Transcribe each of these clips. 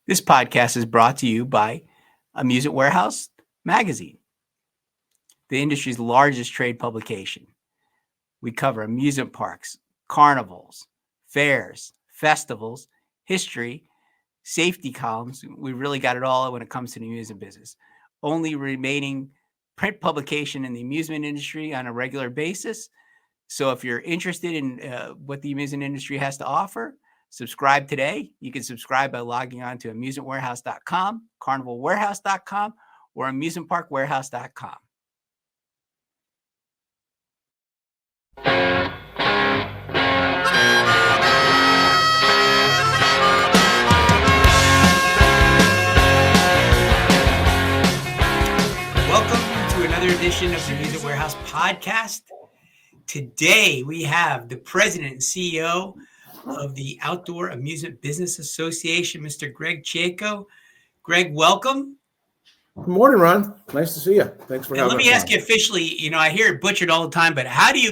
This podcast is brought to you by Amusement Warehouse Magazine, the industry's largest trade publication. We cover amusement parks, carnivals, fairs, festivals, history, safety columns. We really got it all when it comes to the amusement business. Only remaining print publication in the amusement industry on a regular basis. So if you're interested in what the amusement industry has to offer, subscribe today. You can subscribe by logging on to amusementwarehouse.com, carnivalwarehouse.com, or amusementparkwarehouse.com. Welcome to another edition of the Amusement Warehouse Podcast. Today we have the president and CEO of the Outdoor Amusement Business Association, Mr. Greg Chiecko. Greg, welcome. Good morning, Ron. Nice to see you. Thanks for having me. Let me ask you officially, I hear it butchered all the time, but how do you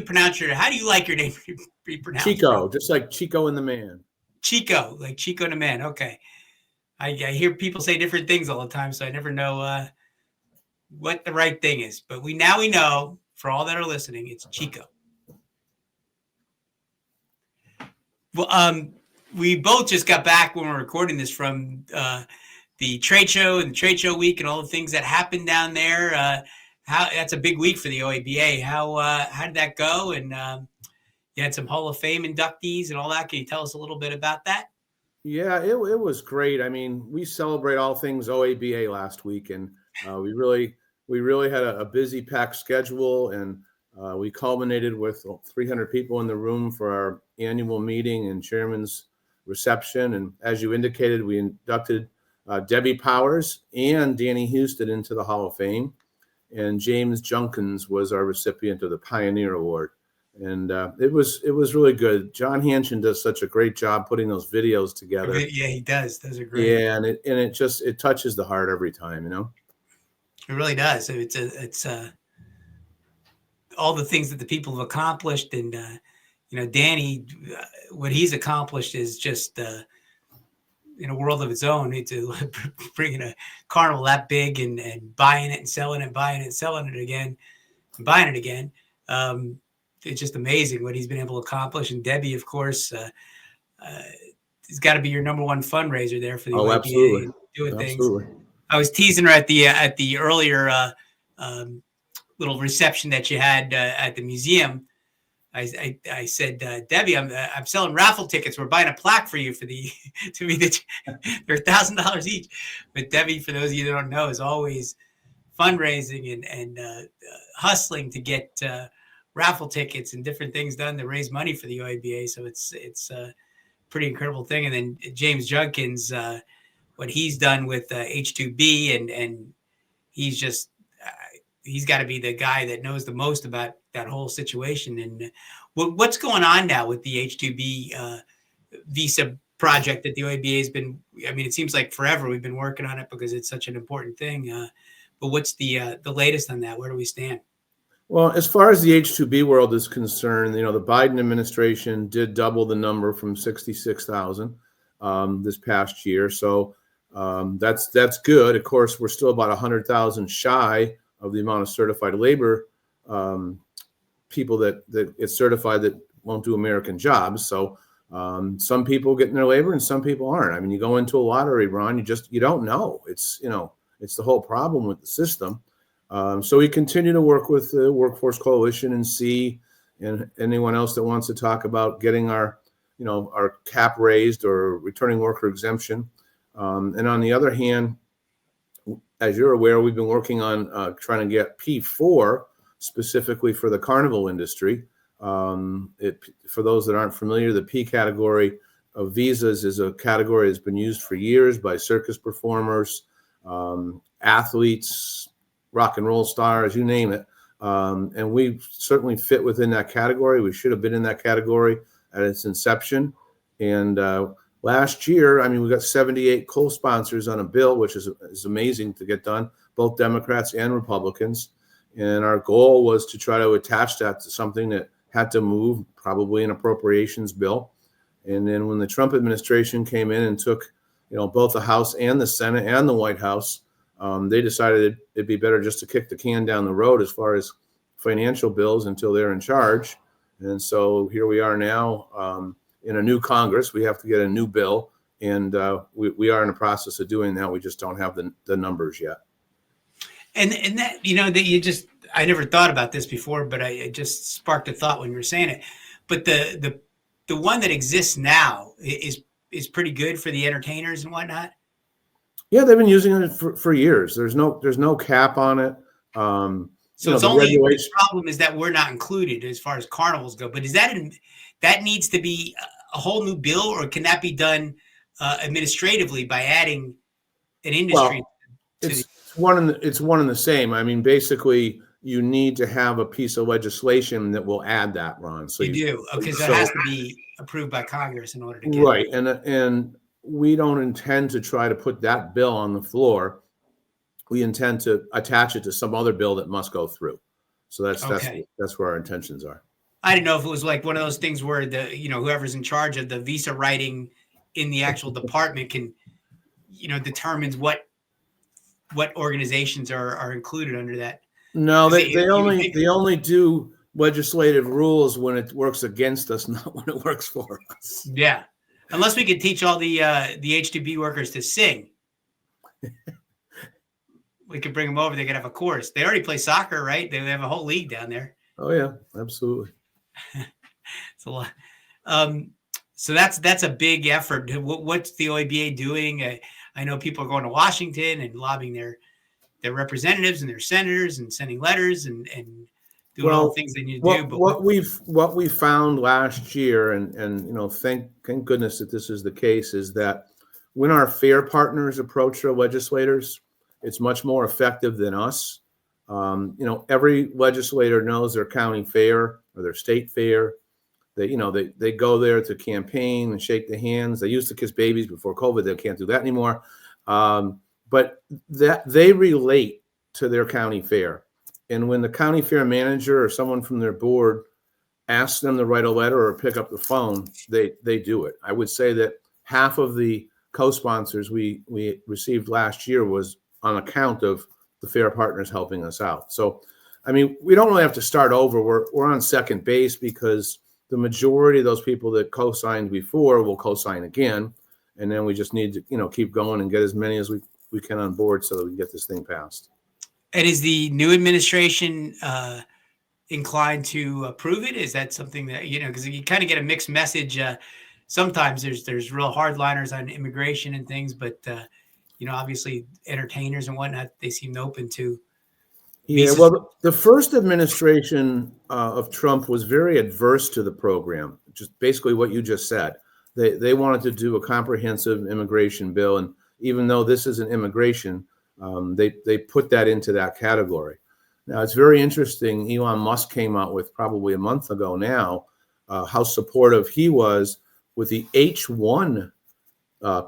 like your name to be pronounced? Chiecko, just like Chico and the Man. Chico, like Chico and the Man. Okay. I hear people say different things all the time, so I never know what the right thing is. But we know, for all that are listening, it's Chico. Well, we both just got back when we're recording this from the trade show and the trade show week and all the things that happened down there. That's a big week for the OABA. How did that go? And you had some Hall of Fame inductees and all that. Can you tell us a little bit about that? Yeah, it was great. I mean, we celebrate all things OABA last week, and we really had a busy packed schedule, and we culminated with 300 people in the room for our annual meeting and chairman's reception. And as you indicated, we inducted Debbie Powers and Danny Houston into the Hall of Fame. And James Junkins was our recipient of the Pioneer Award. And it was really good. John Hanshin does such a great job putting those videos together. Yeah, he does. Those are great. Yeah, and it touches the heart every time, It really does. It's all the things that the people have accomplished, and Danny, what he's accomplished is just in a world of its own. To bringing a carnival that big and buying it and selling it, buying it, selling it again, and buying it again. It's just amazing what he's been able to accomplish. And Debbie, of course, has got to be your number one fundraiser there for the OABA. Absolutely. Doing Absolutely. things. I was teasing her at the earlier little reception that you had at the museum. I said, Debbie, I'm selling raffle tickets. We're buying a plaque for you they're $1,000 each. But Debbie, for those of you that don't know, is always fundraising and hustling to get raffle tickets and different things done to raise money for the OABA. So it's a pretty incredible thing. And then James Junkins, what he's done with H2B, and he's just he's got to be the guy that knows the most about that whole situation. And what's going on now with the H2B visa project that the OABA has been, it seems like forever we've been working on it because it's such an important thing. But what's the latest on that? Where do we stand? Well, as far as the H2B world is concerned, the Biden administration did double the number from 66,000 this past year. So that's good. Of course, we're still about 100,000 shy of the amount of certified labor people that it's certified that won't do American jobs. So some people get in their labor and some people aren't. You go into a lottery, Ron, you don't know. It's the whole problem with the system. So we continue to work with the Workforce Coalition and see, and anyone else that wants to talk about getting our cap raised or returning worker exemption. And on the other hand, as you're aware, we've been working on trying to get P4 specifically for the carnival industry. For those that aren't familiar, the P category of visas is a category that's been used for years by circus performers, athletes, rock and roll stars, you name it. And we certainly fit within that category. We should have been in that category at its inception. And last year, we got 78 co-sponsors on a bill, which is amazing to get done, both Democrats and Republicans. And our goal was to try to attach that to something that had to move, probably an appropriations bill. And then when the Trump administration came in and took both the House and the Senate and the White House, they decided it'd be better just to kick the can down the road as far as financial bills until they're in charge. And so here we are now in a new Congress. We have to get a new bill, and we are in the process of doing that. We just don't have the numbers yet. And that, that I never thought about this before, but it just sparked a thought when you were saying it. But the one that exists now is pretty good for the entertainers and whatnot. Yeah, they've been using it for years. There's no cap on it. So it's only the problem is that we're not included as far as carnivals go. But is that needs to be a whole new bill, or can that be done administratively by adding an industry? Well, it's one and the same. I mean, basically, you need to have a piece of legislation that will add that, Ron. So you do, because it has to be approved by Congress in order to get right. And we don't intend to try to put that bill on the floor. We intend to attach it to some other bill that must go through. So that's where our intentions are. I didn't know if it was like one of those things where whoever's in charge of the visa writing in the actual department can, determines what organizations are included under that. No, they only do legislative rules when it works against us, not when it works for us. Yeah, unless we could teach all the H2B workers to sing. We could bring them over. They could have a course. They already play soccer, right? They have a whole league down there. Oh yeah, absolutely. It's a lot. So that's a big effort. What's the OABA doing? I know people are going to Washington and lobbying their representatives and their senators and sending letters and doing all the things they need to do. But what we found last year, and thank goodness that this is the case, is that when our fair partners approach our legislators, it's much more effective than us. Every legislator knows their county fair or their state fair. They go there to campaign and shake the hands. They used to kiss babies before COVID. They can't do that anymore. But that they relate to their county fair. And when the county fair manager or someone from their board asks them to write a letter or pick up the phone, they do it. I would say that half of the co-sponsors we received last year was on account of the fair partners helping us out. So, I mean, we don't really have to start over. We're on second base because the majority of those people that co-signed before will co-sign again. And then we just need to, keep going and get as many as we can on board so that we can get this thing passed. And is the new administration inclined to approve it? Is that something that, because you kind of get a mixed message. Sometimes there's real hardliners on immigration and things, but obviously entertainers and whatnot, they seem open to. Yeah, well, the first administration of Trump was very adverse to the program, just basically what you just said. They wanted to do a comprehensive immigration bill, and even though this isn't immigration, they put that into that category. Now, it's very interesting. Elon Musk came out with probably a month ago now how supportive he was with the H-1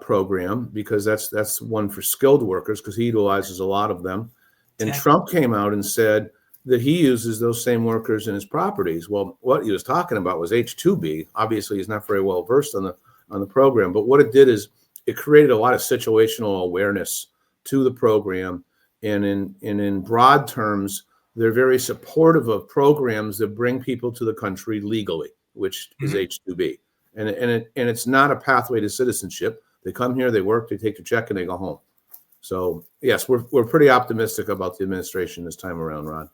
program, because that's one for skilled workers, because he utilizes a lot of them. And Trump came out and said that he uses those same workers in his properties. Well, what he was talking about was H-2B. Obviously, he's not very well versed on the program. But what it did is it created a lot of situational awareness to the program. And in broad terms, they're very supportive of programs that bring people to the country legally, which is H-2B. And it's not a pathway to citizenship. They come here, they work, they take their check, and they go home. So, yes, we're pretty optimistic about the administration this time around, Ron.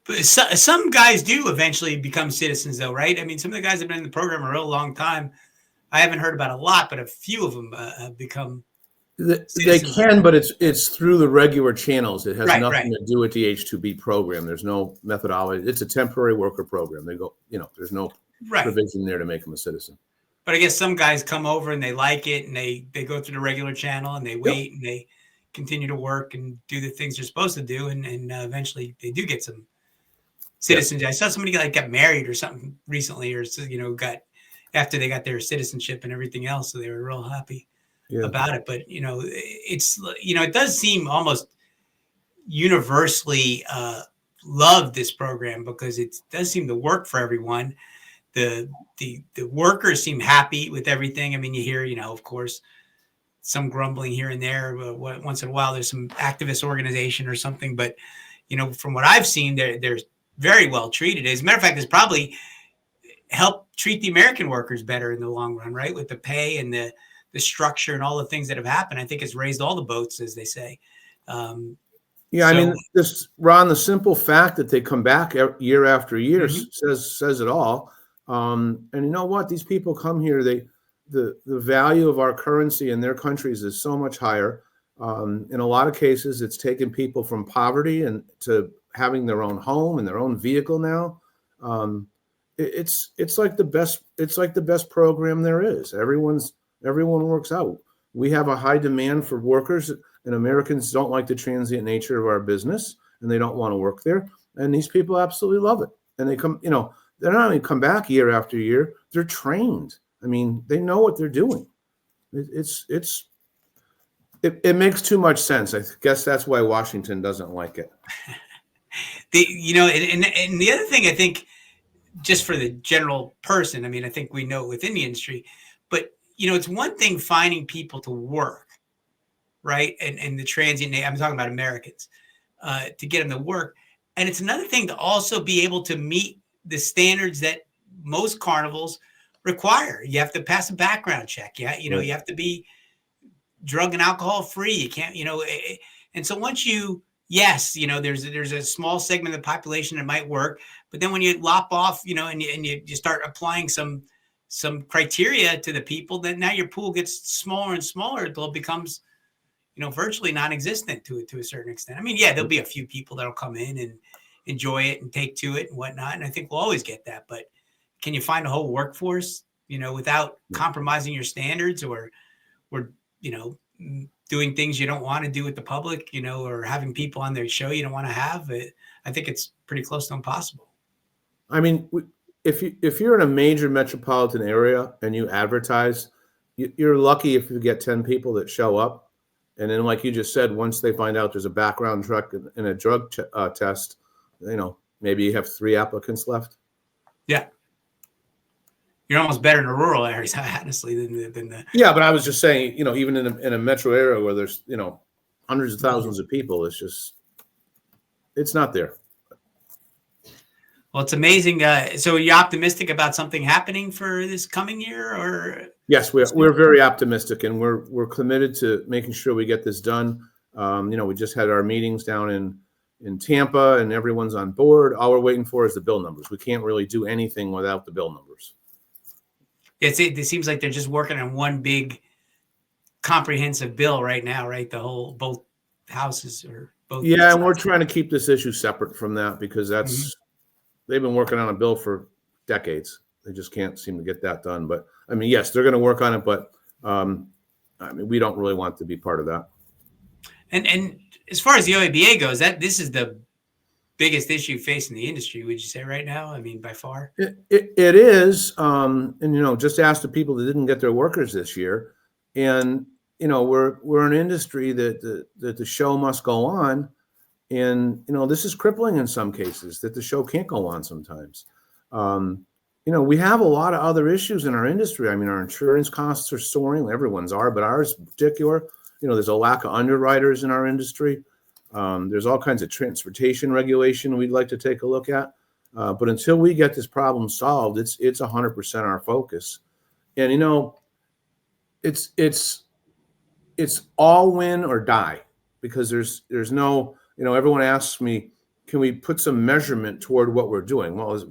But some guys do eventually become citizens, though, right? I mean, some of the guys have been in the program a real long time. I haven't heard about a lot, but a few of them have become citizens. They can, but it's through the regular channels. It has nothing to do with the H-2B program. There's no methodology. It's a temporary worker program. They go, there's no provision there to make them a citizen. But I guess some guys come over and they like it, and they go through the regular channel and they wait and they continue to work and do the things they're supposed to do, and eventually they do get some citizenship. I saw somebody got married or something recently, or got after they got their citizenship and everything else, so they were real happy about it. But it's it does seem almost universally loved, this program, because it does seem to work for everyone. The workers seem happy with everything. I mean, you hear, of course, some grumbling here and there. Once in a while, there's some activist organization or something. But, from what I've seen, they're very well treated. As a matter of fact, it's probably helped treat the American workers better in the long run, right? With the pay and the structure and all the things that have happened. I think it's raised all the boats, as they say. Yeah, I mean, Ron, the simple fact that they come back year after year says it all. And you know what? These people come here. The value of our currency in their countries is so much higher. In a lot of cases, it's taken people from poverty and to having their own home and their own vehicle now. It's like the best. It's like the best program there is. Everyone works out. We have a high demand for workers, and Americans don't like the transient nature of our business, and they don't want to work there. And these people absolutely love it. And they come, they're not only come back year after year, they're trained. I mean, they know what they're doing. It makes too much sense. I guess that's why Washington doesn't like it. And the other thing, I think, just for the general person, I mean, I think we know it within the industry, but it's one thing finding people to work, right? And the transient, I'm talking about Americans, to get them to work. And it's another thing to also be able to meet the standards that most carnivals require. You have to pass a background check. Yeah. You have to be drug and alcohol free. You can't, and so once there's a small segment of the population that might work, but then when you lop off, and you start applying some criteria to the people, then now your pool gets smaller and smaller until it becomes, virtually non-existent to a certain extent. I mean, yeah, there'll be a few people that'll come in and enjoy it and take to it and whatnot. And I think we'll always get that, but can you find a whole workforce, without compromising your standards or doing things you don't want to do with the public, or having people on their show you don't want to have? I think it's pretty close to impossible. I mean, if you're in a major metropolitan area and you advertise, you're lucky if you get 10 people that show up. And then, like you just said, once they find out there's a background check and a drug test, maybe you have 3 applicants left. Yeah. You're almost better in the rural areas, honestly, than the. Yeah, but I was just saying, even in a metro area where there's, hundreds of thousands of people, it's not there. Well, it's amazing. So are you optimistic about something happening for this coming year, or? Yes, we're very optimistic, and we're committed to making sure we get this done. We just had our meetings down in Tampa, and everyone's on board. All we're waiting for is the bill numbers. We can't really do anything without the bill numbers. It seems like they're just working on one big comprehensive bill right now, right? Both houses or both. Yeah, and we're trying to keep this issue separate from that because they've been working on a bill for decades. They just can't seem to get that done. But I mean, yes, they're going to work on it, but we don't really want to be part of that. And as far as the OABA goes, this is the biggest issue facing the industry, would you say, right now? I mean, by far. It is. And, just ask the people that didn't get their workers this year. And, we're an industry that the show must go on. And, this is crippling in some cases that the show can't go on sometimes. We have a lot of other issues in our industry. I mean, our insurance costs are soaring. Everyone's are, but ours in particular, there's a lack of underwriters in our industry. There's all kinds of transportation regulation we'd like to take a look at. But until we get this problem solved, it's 100% our focus. And, it's all win or die because there's no, everyone asks me, can we put some measurement toward what we're doing? Well, as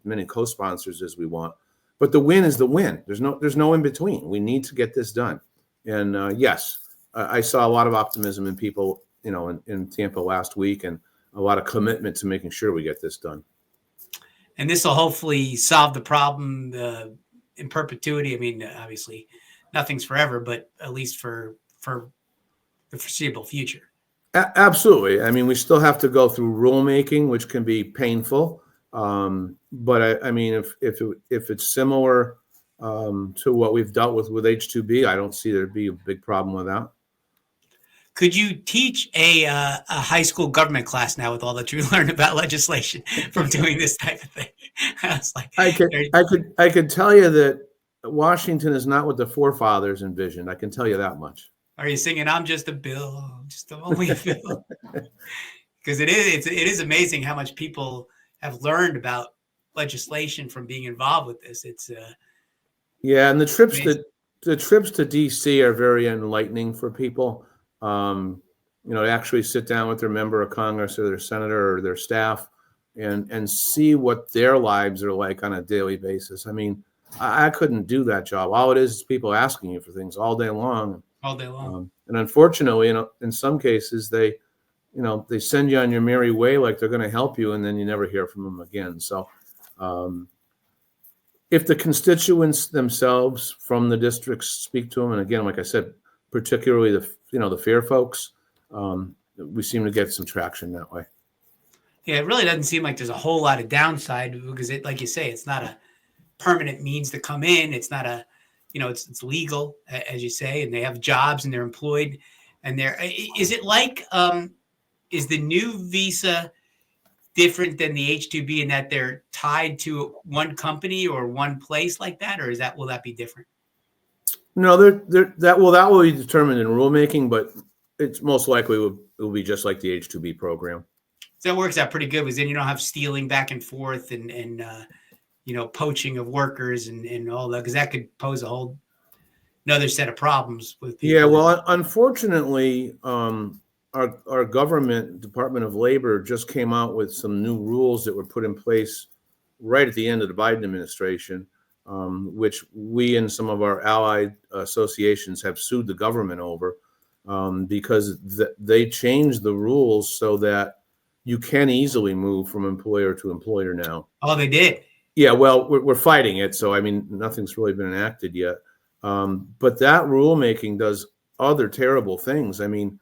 many co-sponsors as we want, but the win is the win. There's no in between. We need to get this done. And yes, I saw a lot of optimism in people, in Tampa last week, and a lot of commitment to making sure we get this done. And this will hopefully solve the problem in perpetuity. I mean, obviously, nothing's forever, but at least for the foreseeable future. Absolutely. I mean, we still have to go through rulemaking, which can be painful. But I mean, if it's similar to what we've dealt with H2B, I don't see there'd be a big problem with that. Could you teach a high school government class now with all that you learned about legislation from doing this type of thing? I was like, I could tell you that Washington is not what the forefathers envisioned. I can tell you that much. Are you singing "I'm just a bill, just a only a bill"? Because it is amazing how much people have learned about legislation from being involved with this. It's yeah, and the trips amazing. to DC are very enlightening for people. To actually sit down with their member of Congress or their senator or their staff and see what their lives are like on a daily basis. I mean, I couldn't do that job. All it is people asking you for things all day long. All day long. And unfortunately, in some cases, they send you on your merry way like they're going to help you, and then you never hear from them again. So if the constituents themselves from the districts speak to them, and again, like I said, particularly the fair folks, we seem to get some traction that way. Yeah, it really doesn't seem like there's a whole lot of downside because like you say, it's not a permanent means to come in. It's not a, it's legal, as you say, and they have jobs and they're employed. And is it like, is the new visa different than the H-2B in that they're tied to one company or one place like that? Or will that be different? No, that will be determined in rulemaking, but it's most likely it will be just like the H-2B program. So that works out pretty good because then you don't have stealing back and forth and poaching of workers and all that, because that could pose a whole another set of problems with people. Yeah, well, unfortunately, our government Department of Labor just came out with some new rules that were put in place right at the end of the Biden administration, which we and some of our allied associations have sued the government over because they changed the rules so that you can easily move from employer to employer now. Oh, they did? Yeah, well, we're fighting it. So, I mean, nothing's really been enacted yet. But that rulemaking does other terrible things. I mean,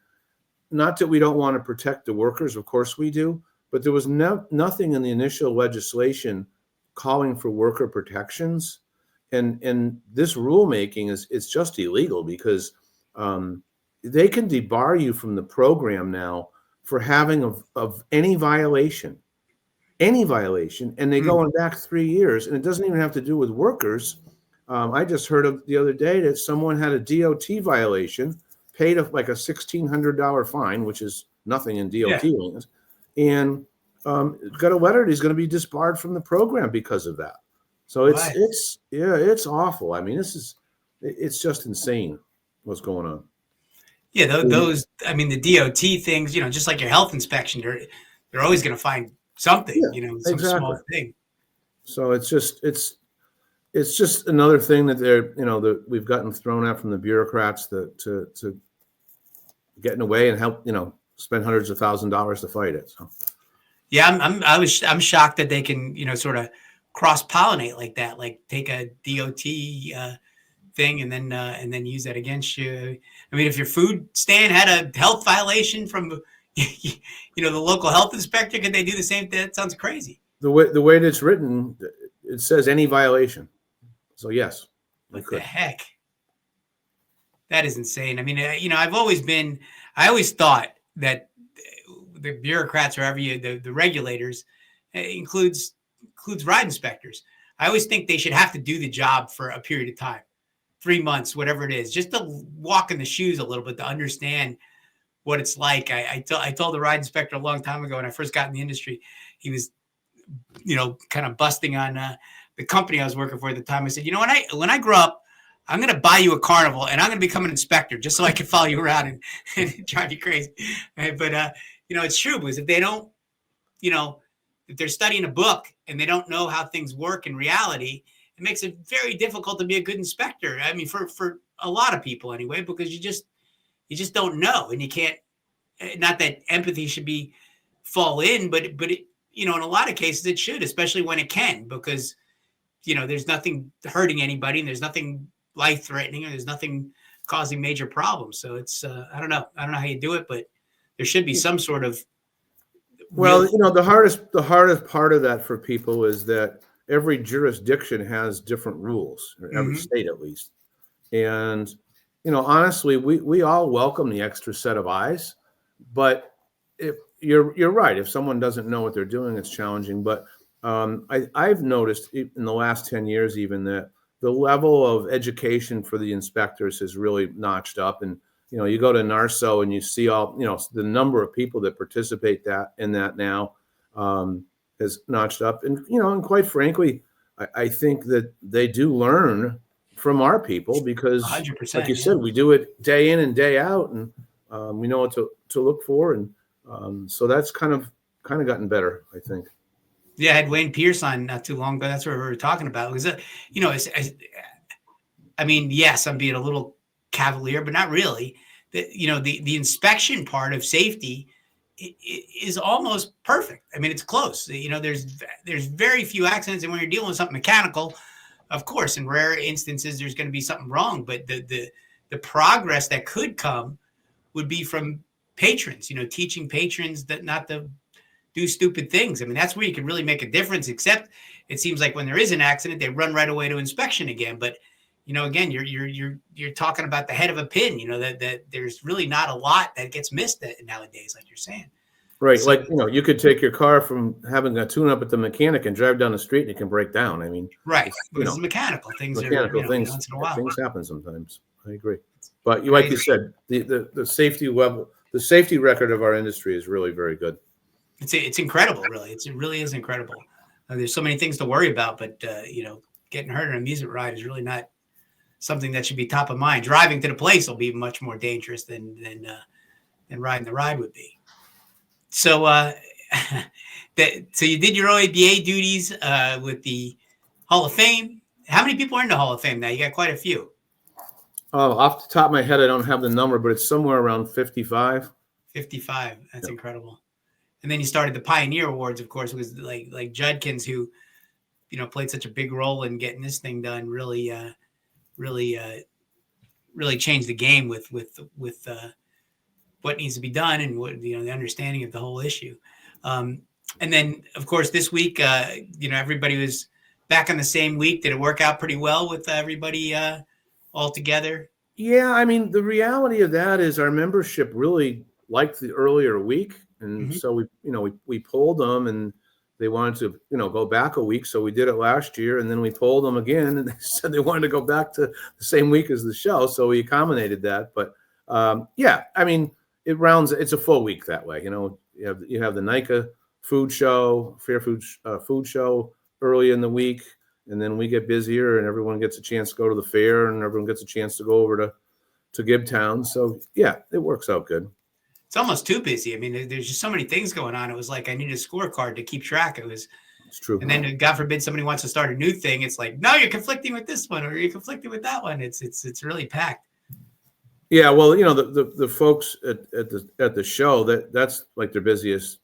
not that we don't want to protect the workers. Of course we do. But there was nothing in the initial legislation calling for worker protections. And this rulemaking is just illegal because they can debar you from the program now for having of any violation, and they go on back 3 years, and it doesn't even have to do with workers. I just heard of the other day that someone had a DOT violation, paid like a $1,600 fine, which is nothing in DOT laws, and got a letter that he's going to be disbarred from the program because of that. So it's awful. I mean, it's just insane what's going on. Yeah, those. I mean, the DOT things. Just like your health inspection, they're always going to find something. Some exactly. small thing. So it's just another thing that that we've gotten thrown at from the bureaucrats to get in the way and help spend hundreds of $1,000s to fight it. So yeah, I'm shocked that they can sort of cross pollinate like that, like take a DOT thing and then use that against you. I mean, if your food stand had a health violation from the local health inspector, could they do the same thing? That sounds crazy. The way that it's written, it says any violation. So yes, what the heck? That is insane. I mean, I always thought that the bureaucrats or the regulators includes ride inspectors. I always think they should have to do the job for a period of time, 3 months, whatever it is, just to walk in the shoes a little bit, to understand what it's like. I told the ride inspector a long time ago when I first got in the industry, he was, kind of busting on the company I was working for at the time. I said, when I grow up, I'm going to buy you a carnival and I'm going to become an inspector just so I can follow you around and drive you crazy. But, it's true, because if they don't, if they're studying a book and they don't know how things work in reality, it makes it very difficult to be a good inspector. I mean, for a lot of people anyway, because you just don't know, and you can't, not that empathy should fall in, but it, in a lot of cases it should, especially when it can, because, there's nothing hurting anybody and there's nothing life threatening and there's nothing causing major problems. So it's, I don't know how you do it, but there should be some sort of. Well, the hardest part of that for people is that every jurisdiction has different rules, or every state at least. And, honestly, we all welcome the extra set of eyes, but if you're right, if someone doesn't know what they're doing, it's challenging. But I've noticed in the last 10 years even that the level of education for the inspectors has really notched up. And, you go to NARSO and you see all, the number of people that participate in that now has notched up. And, and quite frankly, I think that they do learn from our people because 100%, like you said, we do it day in and day out, and we know what to look for. And so that's kind of gotten better, I think. Yeah, I had Wayne Pierce on not too long ago. That's what we were talking about. Because, yes, I'm being a little cavalier, but not really. The inspection part of safety is almost perfect. I mean, it's close. There's very few accidents, and when you're dealing with something mechanical, of course, in rare instances, there's going to be something wrong. But the progress that could come would be from patrons. Teaching patrons that not to do stupid things. I mean, that's where you can really make a difference, except it seems like when there is an accident, they run right away to inspection again. But, again, you're talking about the head of a pin, that there's really not a lot that gets missed nowadays, like you're saying. Right. So, you could take your car from having a tune up at the mechanic and drive down the street and it can break down. I mean, right. It's mechanical things. Mechanical things, once in a while. Things happen sometimes. I agree. But like you said, the safety level, the safety record of our industry is really very good. It's incredible, really. It really is incredible. There's so many things to worry about, but getting hurt on an amusement ride is really not something that should be top of mind. Driving to the place will be much more dangerous than riding the ride would be. So, so you did your OABA duties with the Hall of Fame. How many people are in the Hall of Fame now? You got quite a few. Oh, off the top of my head, I don't have the number, but it's somewhere around 55. 55. That's incredible. And then you started the Pioneer Awards, of course, was like Judkins, who, played such a big role in getting this thing done. Really changed the game with what needs to be done and what the understanding of the whole issue. And then, of course, this week, everybody was back on the same week. Did it work out pretty well with everybody all together? Yeah, I mean, the reality of that is our membership really liked the earlier week. And so we polled them, and they wanted to, go back a week. So we did it last year, and then we polled them again, and they said they wanted to go back to the same week as the show. So we accommodated that. But yeah, I mean, it's a full week that way. You have the NICA food show, fair food show early in the week, and then we get busier, and everyone gets a chance to go to the fair, and everyone gets a chance to go over to Gibtown. So yeah, it works out good. It's almost too busy. I mean, there's just so many things going on. It was like I need a scorecard to keep track. It's true. And then, God forbid, somebody wants to start a new thing. It's like, no, you're conflicting with this one, or you're conflicting with that one. It's really packed. Yeah, well, the folks at the show, that's like their busiest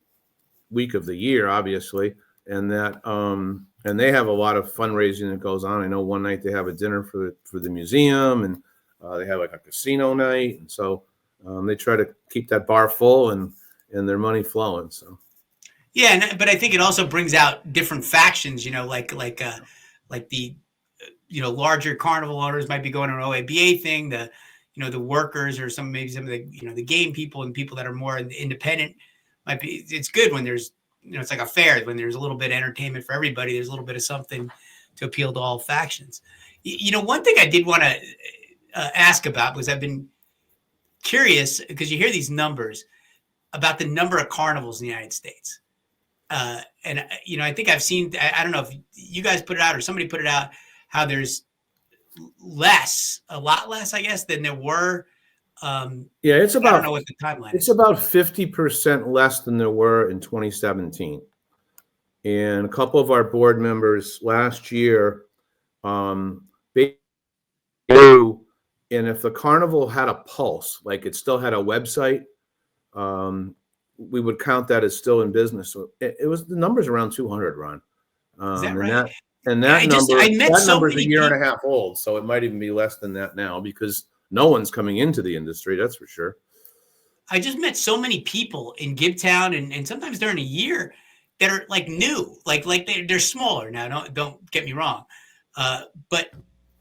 week of the year, obviously, and that and they have a lot of fundraising that goes on. I know one night they have a dinner for the museum, and they have like a casino night, and so. They try to keep that bar full and their money flowing. So, yeah, but I think it also brings out different factions. Like the larger carnival owners might be going to an OABA thing. The workers or maybe some of the the game people and people that are more independent might be. It's good when there's it's like a fair when there's a little bit of entertainment for everybody. There's a little bit of something to appeal to all factions. One thing I did want to ask about was I've been curious because you hear these numbers about the number of carnivals in the United States. And I think I've seen, I don't know if you guys put it out or somebody put it out, how there's a lot less, I guess, than there were. Yeah, it's about, I don't know what the timeline it's is. about 50% less than there were in 2017. And a couple of our board members last year, they grew. And if the carnival had a pulse, like it still had a website, we would count that as still in business. So it was the numbers around 200, Ron. Is that right? That number's a year and a half old, so it might even be less than that now because no one's coming into the industry. That's for sure. I just met so many people in Gibtown and sometimes during a year that are like new, like they're smaller now. Don't get me wrong, but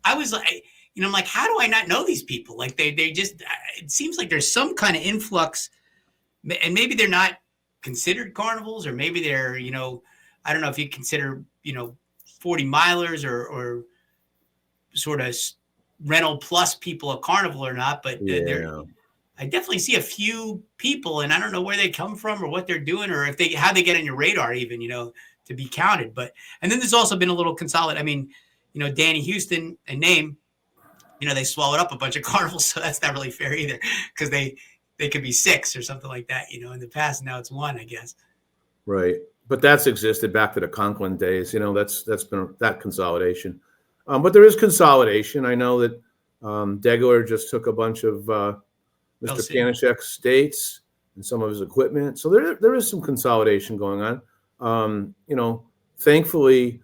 I was like. I'm like, how do I not know these people? Like they just, it seems like there's some kind of influx and maybe they're not considered carnivals or maybe they're, I don't know if you consider, 40 milers or sort of rental plus people at Carnival or not, but I definitely see a few people, and I don't know where they come from or what they're doing or how they get on your radar even, to be counted. But, and then there's also been a little consolidate. I mean, Danny Houston and Name, they swallowed up a bunch of Carnivals, so that's not really fair either, because they could be 6 or something like that, in the past. Now it's 1, I guess. Right. But that's existed back to the Conklin days. That's been that consolidation. But there is consolidation. I know that Degler just took a bunch of Mr. Panashek's states and some of his equipment. So there is some consolidation going on. Thankfully,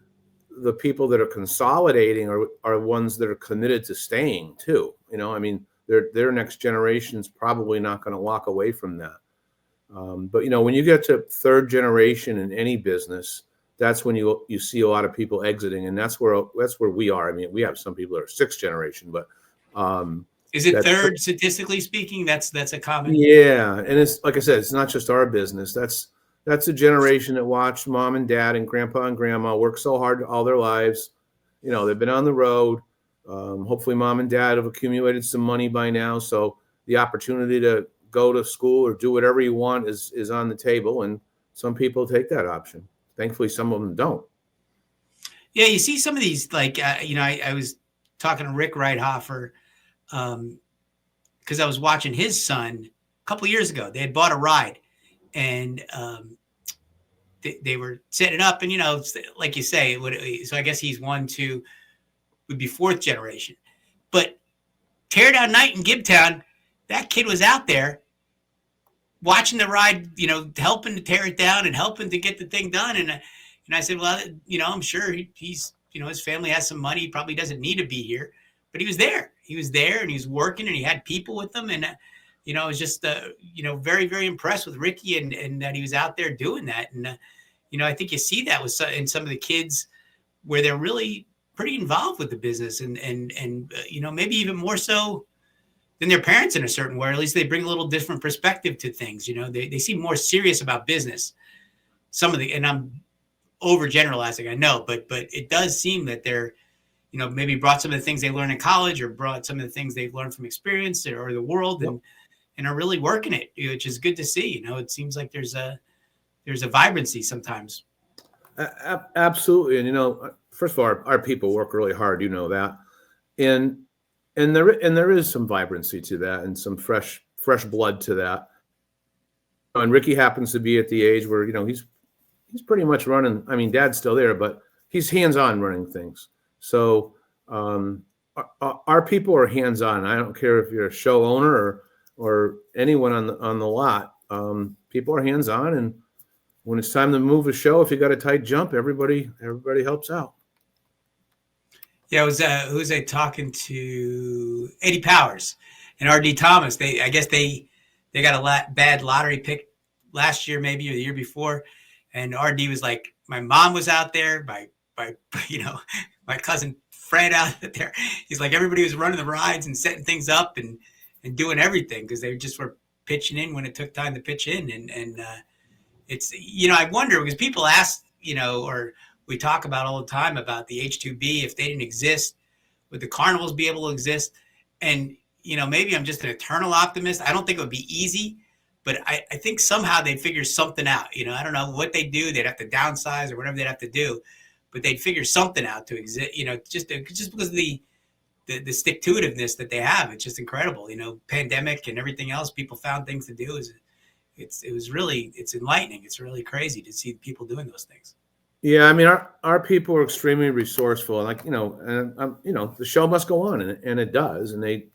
the people that are consolidating are ones that are committed to staying too. I mean, their next generation is probably not going to walk away from that. But when you get to 3rd generation in any business, that's when you see a lot of people exiting, and that's where we are. I mean, we have some people that are 6th generation, but is it 3rd statistically speaking? That's a common. Yeah, and it's like I said, it's not just our business. That's a generation that watched mom and dad and grandpa and grandma work so hard all their lives. They've been on the road. Hopefully, mom and dad have accumulated some money by now, so the opportunity to go to school or do whatever you want is on the table, and some people take that option. Thankfully, some of them don't. Yeah, you see some of these, like, I was talking to Rick Reithofer because I was watching his son a couple of years ago. They had bought a ride, and they were setting it up, and, like you say, so I guess he's 1, 2, would be 4th generation. But Teardown Night in Gibtown, that kid was out there watching the ride, helping to tear it down and helping to get the thing done. And I said, well, I'm sure he's, his family has some money. He probably doesn't need to be here, but he was there. He was there and he was working and he had people with him. And, I was just, very, very impressed with Ricky and that he was out there doing that. And, I think you see that in some of the kids where they're really pretty involved with the business and maybe even more so than their parents in a certain way, or at least they bring a little different perspective to things. They seem more serious about business. And I'm overgeneralizing, I know, but it does seem that they're, maybe brought some of the things they learned in college or brought some of the things they've learned from experience or the world and are really working it, which is good to see. It seems like there's a vibrancy sometimes. Absolutely. And, first of all, our people work really hard, that. And there is some vibrancy to that and some fresh blood to that. And Ricky happens to be at the age where, he's pretty much running. I mean, Dad's still there, but he's hands-on running things. So our people are hands-on. I don't care if you're a show owner or anyone on the lot. People are hands-on, and when it's time to move a show, if you got a tight jump, everybody helps out. Yeah, who was I talking to? Eddie Powers and R.D. Thomas. I guess they got a bad lottery pick last year, maybe, or the year before. And R.D. was like, my mom was out there, my cousin Fred out there. He's like, everybody was running the rides and setting things up and doing everything because they just were pitching in when it took time to pitch in. And it's, I wonder because people ask, or we talk about all the time about the H2B. If they didn't exist, would the carnivals be able to exist? And, maybe I'm just an eternal optimist. I don't think it would be easy, but I think somehow they'd figure something out. I don't know what they do. They'd have to downsize or whatever they'd have to do, but they'd figure something out to exist, just because of the stick-to-itiveness that they have. It's just incredible. Pandemic and everything else, people found things to do. It's enlightening. It's really crazy to see people doing those things. Yeah, I mean, our people are extremely resourceful, and the show must go on, and it does, and they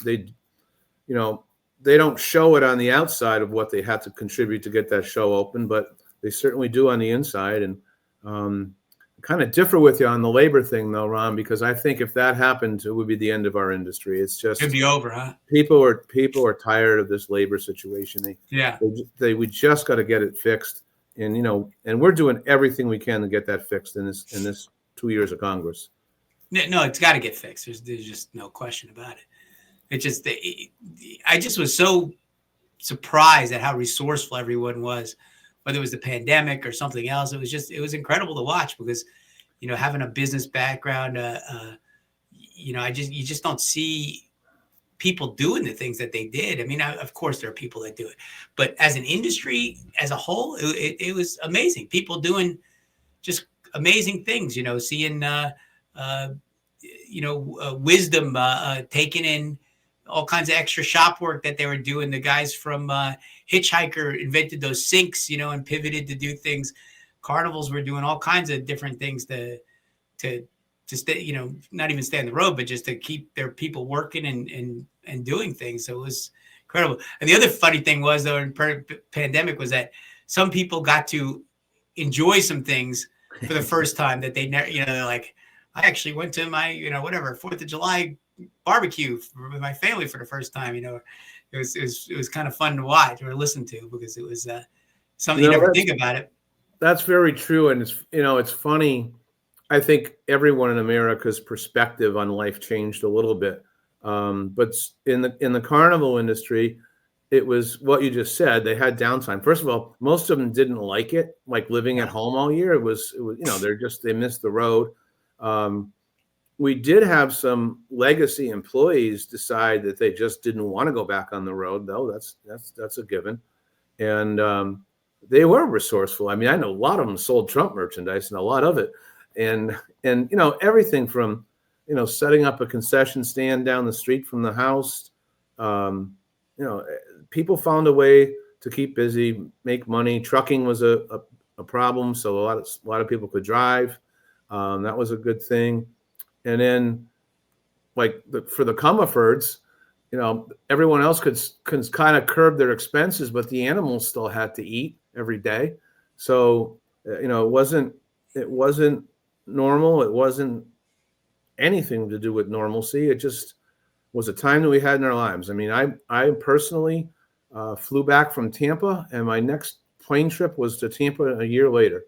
don't show it on the outside of what they had to contribute to get that show open, but they certainly do on the inside. And kind of differ with you on the labor thing, though, Ron, because I think if that happened, it would be the end of our industry. It's just it'd be over, huh? People are tired of this labor situation. We just got to get it fixed. And we're doing everything we can to get that fixed in this 2 years of Congress. No, it's got to get fixed. There's just no question about it. It just, I just was so surprised at how resourceful everyone was, whether it was the pandemic or something else. It was incredible to watch because, having a business background, you just don't see people doing the things that they did. I mean, of course there are people that do it, but as an industry as a whole, it was amazing. People doing just amazing things, seeing, wisdom, taking in all kinds of extra shop work that they were doing. The guys from Hitchhiker invented those sinks, and pivoted to do things. Carnivals were doing all kinds of different things to stay, not even stay on the road, but just to keep their people working and doing things. So it was incredible. And the other funny thing was, though, in pandemic, was that some people got to enjoy some things for the first time that they never, they're like, I actually went to my, 4th of July barbecue with my family for the first time. It was kind of fun to watch or listen to, because it was something you never think about it. That's very true. And it's funny. I think everyone in America's perspective on life changed a little bit. But in the carnival industry, it was what you just said. They had downtime. First of all, most of them didn't like it, like living at home all year. It was, they missed the road. We did have some legacy employees decide that they just didn't want to go back on the road, though. That's a given. And they were resourceful. I mean, I know a lot of them sold Trump merchandise, and a lot of it. And everything from, setting up a concession stand down the street from the house. People found a way to keep busy, make money. Trucking was a problem, so a lot of people could drive. That was a good thing. And then, for the Comerfords, everyone else could kind of curb their expenses, but the animals still had to eat every day. So, it wasn't normal. It wasn't anything to do with normalcy. It just was a time that we had in our lives. I mean, I personally flew back from Tampa, and my next plane trip was to Tampa a year later.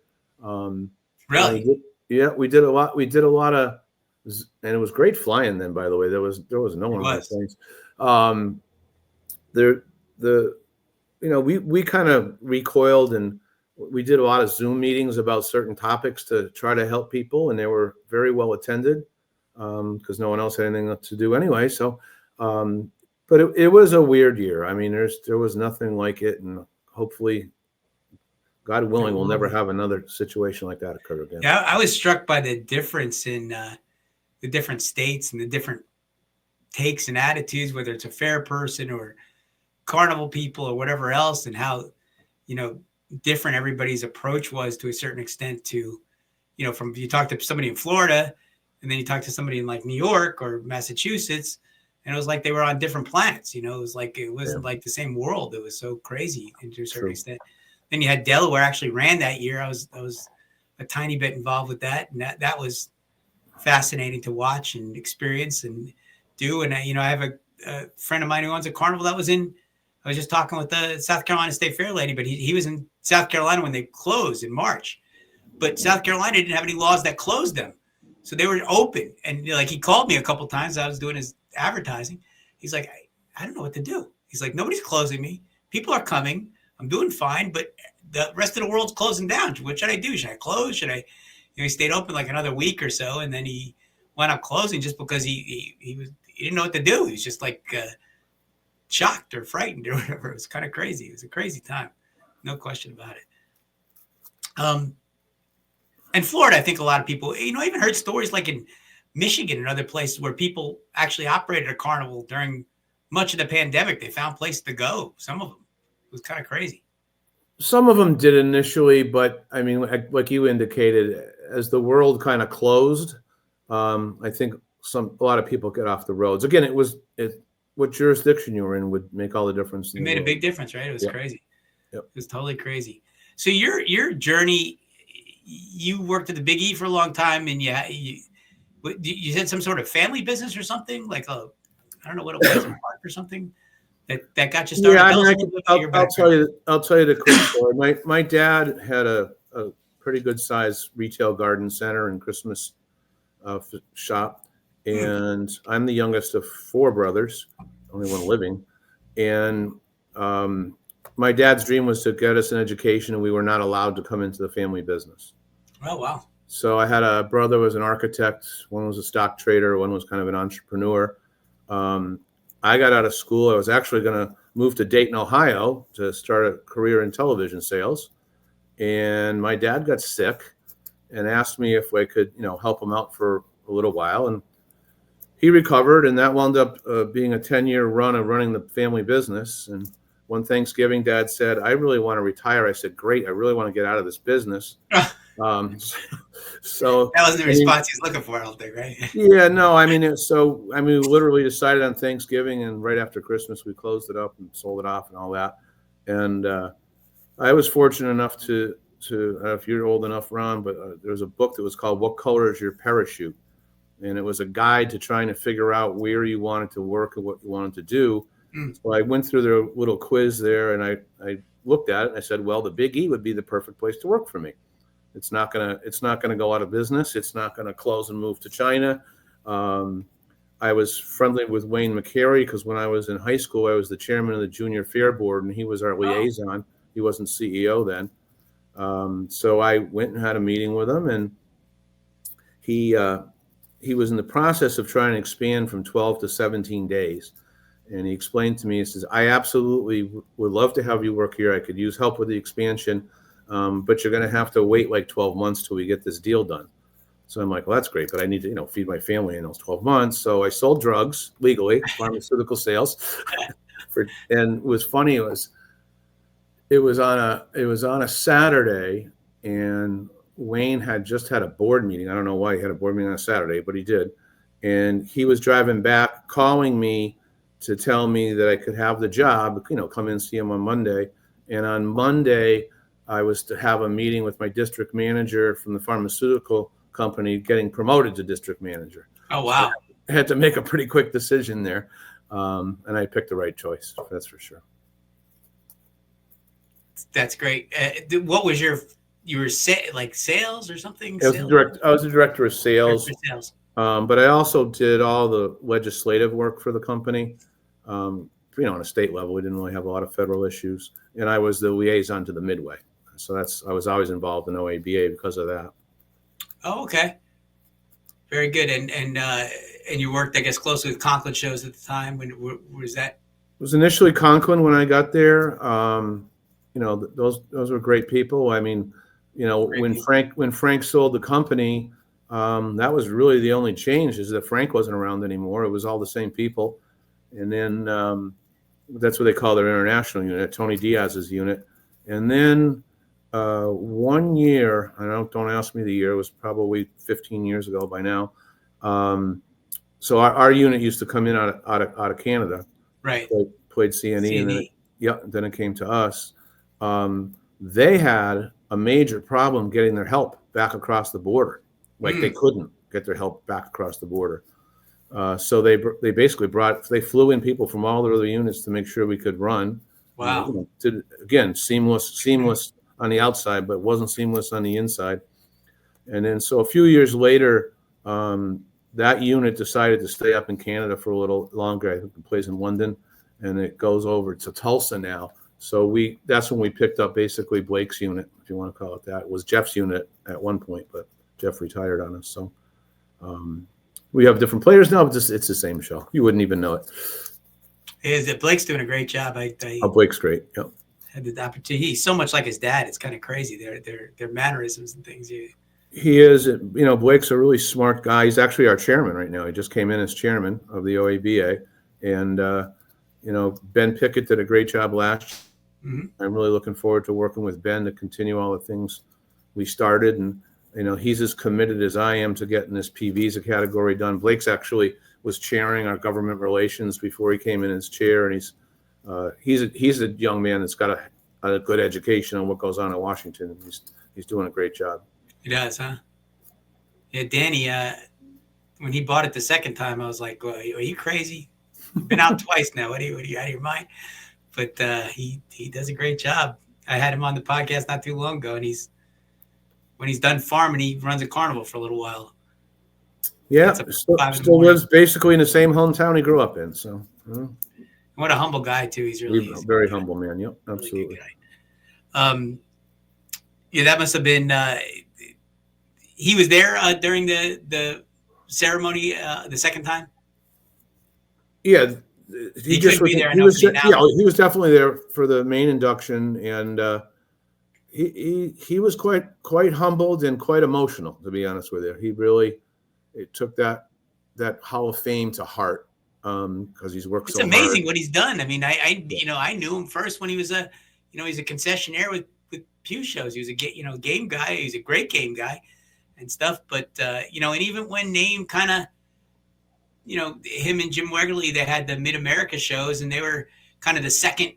Really? Yeah, we did a lot. We did a lot of, and it was great flying then, by the way. There was no one on the planes. We kind of recoiled, and we did a lot of Zoom meetings about certain topics to try to help people, and they were very well attended because no one else had anything to do anyway. So, but it was a weird year. I mean, there was nothing like it, and hopefully, God willing, we'll never have another situation like that occur again. Yeah, I was struck by the difference in the different states and the different takes and attitudes, whether it's a fair person or carnival people or whatever else, and how, different everybody's approach was to a certain extent to, from you talk to somebody in Florida and then you talk to somebody in like New York or Massachusetts, and it was like they were on different planets. It was like, it wasn't like the same world. It was so crazy to a certain extent. Then you had Delaware actually ran that year. I was a tiny bit involved with that, and that was fascinating to watch and experience and do. And I have a friend of mine who owns a carnival that was in. I was just talking with the South Carolina State Fair lady, but he was in South Carolina when they closed in March. But South Carolina didn't have any laws that closed them, so they were open. And he called me a couple of times. I was doing his advertising. He's like, I don't know what to do. He's like, nobody's closing me. People are coming. I'm doing fine, but the rest of the world's closing down. What should I do? Should I close? Should I? He stayed open like another week or so, and then he wound up closing just because he didn't know what to do. He was just like shocked or frightened or whatever. It was kind of crazy. It was a crazy time, no question about it. And Florida, I think a lot of people, I even heard stories like in Michigan and other places where people actually operated a carnival during much of the pandemic. They found places to go. Some of them. It was kind of crazy. Some of them did initially, but I mean, like you indicated, as the world kind of closed, I think a lot of people get off the roads. Again, what jurisdiction you were in would make all the difference. It made a big difference, right? It was crazy. Yep. It was totally crazy. So your journey, you worked at the Big E for a long time, and you had some sort of family business or something, like I don't know what it was, a park or something. That got you started. Yeah, I'll tell you the quick story. My dad had a pretty good sized retail garden center and Christmas shop, and I'm the youngest of four brothers, only one living. And my dad's dream was to get us an education, and we were not allowed to come into the family business. Oh wow! So I had a brother who was an architect. One was a stock trader. One was kind of an entrepreneur. I got out of school. I was actually going to move to Dayton, Ohio to start a career in television sales. And my dad got sick and asked me if I could, help him out for a little while. And he recovered, and that wound up being a 10-year run of running the family business. And one Thanksgiving, Dad said, "I really want to retire." I said, "Great. I really want to get out of this business." So that wasn't the response he was looking for, I don't think, right? Yeah, no, we literally decided on Thanksgiving, and right after Christmas, we closed it up and sold it off and all that. And I was fortunate enough to if you're old enough, Ron, but there was a book that was called "What Color Is Your Parachute?" And it was a guide to trying to figure out where you wanted to work and what you wanted to do. So I went through their little quiz there, and I looked at it and I said, well, the Big E would be the perfect place to work for me. It's not gonna go out of business. It's not gonna close and move to China. I was friendly with Wayne McCary because when I was in high school, I was the chairman of the junior fair board, and he was our liaison. He wasn't CEO then. So I went and had a meeting with him, and he was in the process of trying to expand from 12 to 17 days. And he explained to me, he says, "I absolutely would love to have you work here. I could use help with the expansion, but you're going to have to wait like 12 months till we get this deal done." So I'm like, well, that's great, but I need to, feed my family in those 12 months. So I sold drugs legally, pharmaceutical sales. And it was funny. It was on a Saturday, and Wayne had just had a board meeting. I don't know why he had a board meeting on a Saturday, but he did. And he was driving back, calling me to tell me that I could have the job, come in and see him on Monday. And on Monday, I was to have a meeting with my district manager from the pharmaceutical company getting promoted to district manager. Oh, wow. So I had to make a pretty quick decision there. And I picked the right choice, that's for sure. That's great. What was you were like sales or something? I was the director of sales. But I also did all the legislative work for the company. On a state level, we didn't really have a lot of federal issues. And I was the liaison to the Midway. So I was always involved in OABA because of that. Oh, okay. Very good. And you worked, I guess, closely with Conklin shows at the time. When was that? It was initially Conklin when I got there. Those were great people. I mean, when Frank sold the company, that was really the only change, is that Frank wasn't around anymore. It was all the same people. And then that's what they call their international unit, Tony Diaz's unit. And then 1 year, don't ask me the year, it was probably 15 years ago by now. So our unit used to come in out of Canada. Right. Played CNE. And then it came to us. They had a major problem getting their help back across the border. They couldn't get their help back across the border. So they basically they flew in people from all the other units to make sure we could run. Wow. Again, seamless on the outside, but wasn't seamless on the inside. And then so a few years later, that unit decided to stay up in Canada for a little longer. I think it plays in London, and it goes over to Tulsa now. So that's when we picked up basically Blake's unit, if you want to call it that. It was Jeff's unit at one point, but Jeff retired on us. So we have different players now, but it's the same show. You wouldn't even know it. Is it? Blake's doing a great job. Blake's great. Yep. Had the opportunity. He's so much like his dad. It's kind of crazy. Their mannerisms and things. He is. Blake's a really smart guy. He's actually our chairman right now. He just came in as chairman of the OABA, and Ben Pickett did a great job last year. Mm-hmm. I'm really looking forward to working with Ben to continue all the things we started. And he's as committed as I am to getting this P visa category done. Blake's actually was chairing our government relations before he came in as chair, and he's a young man that's got a good education on what goes on in Washington. He's doing a great job. He does, huh? Yeah, Danny. When he bought it the second time, I was like, well, "Are you crazy? You've been out twice now. What are you out of your mind?" But he does a great job. I had him on the podcast not too long ago, and when he's done farming, he runs a carnival for a little while. Yeah, still lives basically in the same hometown he grew up in. So, what a humble guy too. He's really very humble man. Yep, absolutely. Really that must have been. he was there during the ceremony the second time. Yeah, He couldn't be there. He was definitely there for the main induction, and he was quite humbled and quite emotional, to be honest with you. He really took that Hall of Fame to heart, because he's worked so hard. It's amazing what he's done. I mean, I knew him first when he was he's a concessionaire with Pew shows. He was a game guy. He's a great game guy and stuff. But and even when Name kind of, him and Jim Wegerle, they had the Mid America shows, and they were kind of the second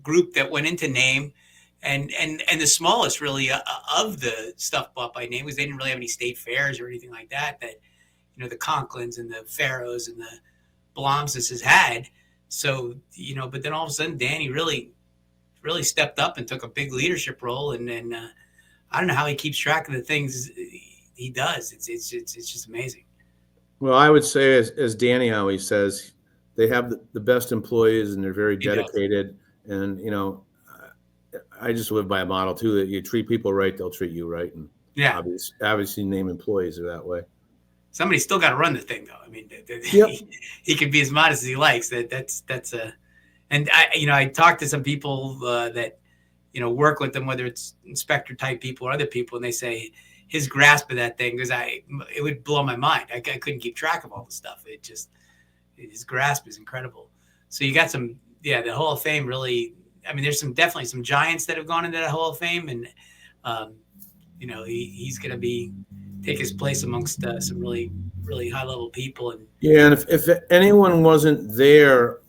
group that went into Name, and the smallest really of the stuff bought by Name, because they didn't really have any state fairs or anything like that the Conklins and the Pharaohs and the Blomses has had. So but then all of a sudden Danny really stepped up and took a big leadership role, and I don't know how he keeps track of the things he does. It's just amazing. Well, I would say, as Danny always says, they have the best employees, and they're very dedicated. And I just live by a model too, that you treat people right, they'll treat you right. And obviously Name employees are that way. Somebody's still got to run the thing, though. I mean, yep. he can be as modest as he likes. That's a. And I talked to some people that, work with them, whether it's inspector type people or other people, and they say his grasp of that thing, because it would blow my mind. I couldn't keep track of all the stuff. His grasp is incredible. So you got the Hall of Fame really. I mean, there's definitely some giants that have gone into that Hall of Fame, and he's going to take his place amongst some really, really high level people. And if anyone wasn't there,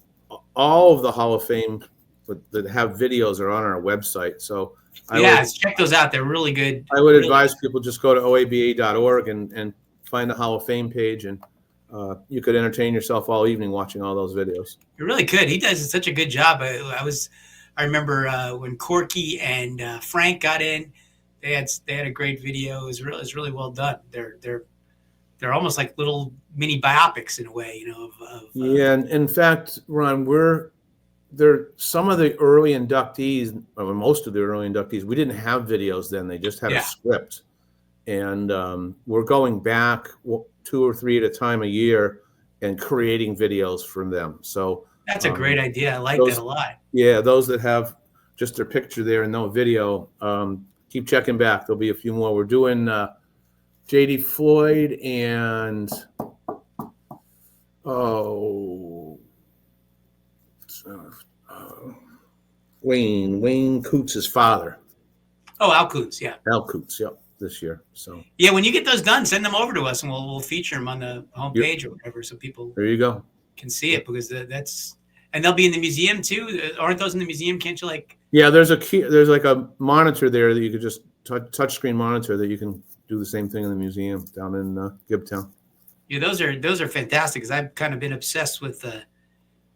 all of the Hall of Fame that have videos are on our website. So check those out. They're really good. I would advise people just go to OABA.org and find the Hall of Fame page, and you could entertain yourself all evening watching all those videos. You really could. He does such a good job. I remember when Corky and Frank got in, they had a great video. It was really well done. They're almost like little mini biopics in a way, and in fact, Ron, they're some of the early inductees, or most of the early inductees. We didn't have videos then; they just had a script, and we're going back 2 or 3 at a time a year and creating videos from them. So that's a great idea. I like that a lot. Yeah, those that have just their picture there and no video, keep checking back. There'll be a few more. We're doing J.D. Floyd and Wayne Coots' father. Oh, Al Coots, yeah. Al Coots, yep, this year. So yeah, when you get those done, send them over to us, and we'll feature them on the homepage or whatever, so people there you go can see it, because and they'll be in the museum too. Aren't those in the museum? Can't you Yeah, there's like a monitor there that you could just touch screen monitor that you can do the same thing in the museum down in Gibtown. Yeah, those are fantastic, because I've kind of been obsessed with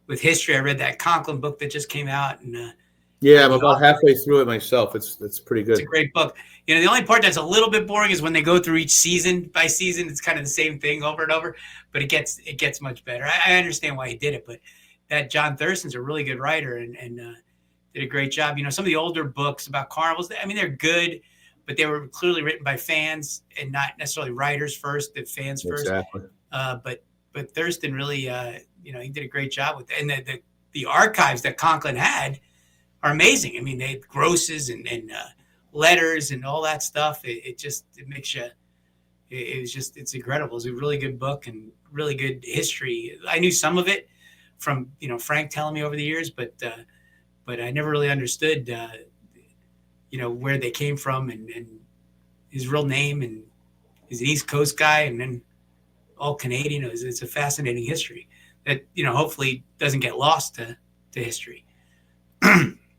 history. I read that Conklin book that just came out, and I'm about halfway through it myself. It's pretty good. It's a great book. The only part that's a little bit boring is when they go through each season by season. It's kind of the same thing over and over, but it gets much better. I understand why he did it, but that John Thurston's a really good writer and did a great job. Some of the older books about carnivals, I mean, they're good, but they were clearly written by fans and not necessarily writers first, the fans first. Exactly. But Thurston really, he did a great job with it. And the archives that Conklin had are amazing. I mean, they had grosses and letters and all that stuff. It makes you. It's incredible. It's a really good book and really good history. I knew some of it from Frank telling me over the years, but I never really understood where they came from and his real name, and he's an East Coast guy and then all Canadian. It's a fascinating history that hopefully doesn't get lost to history.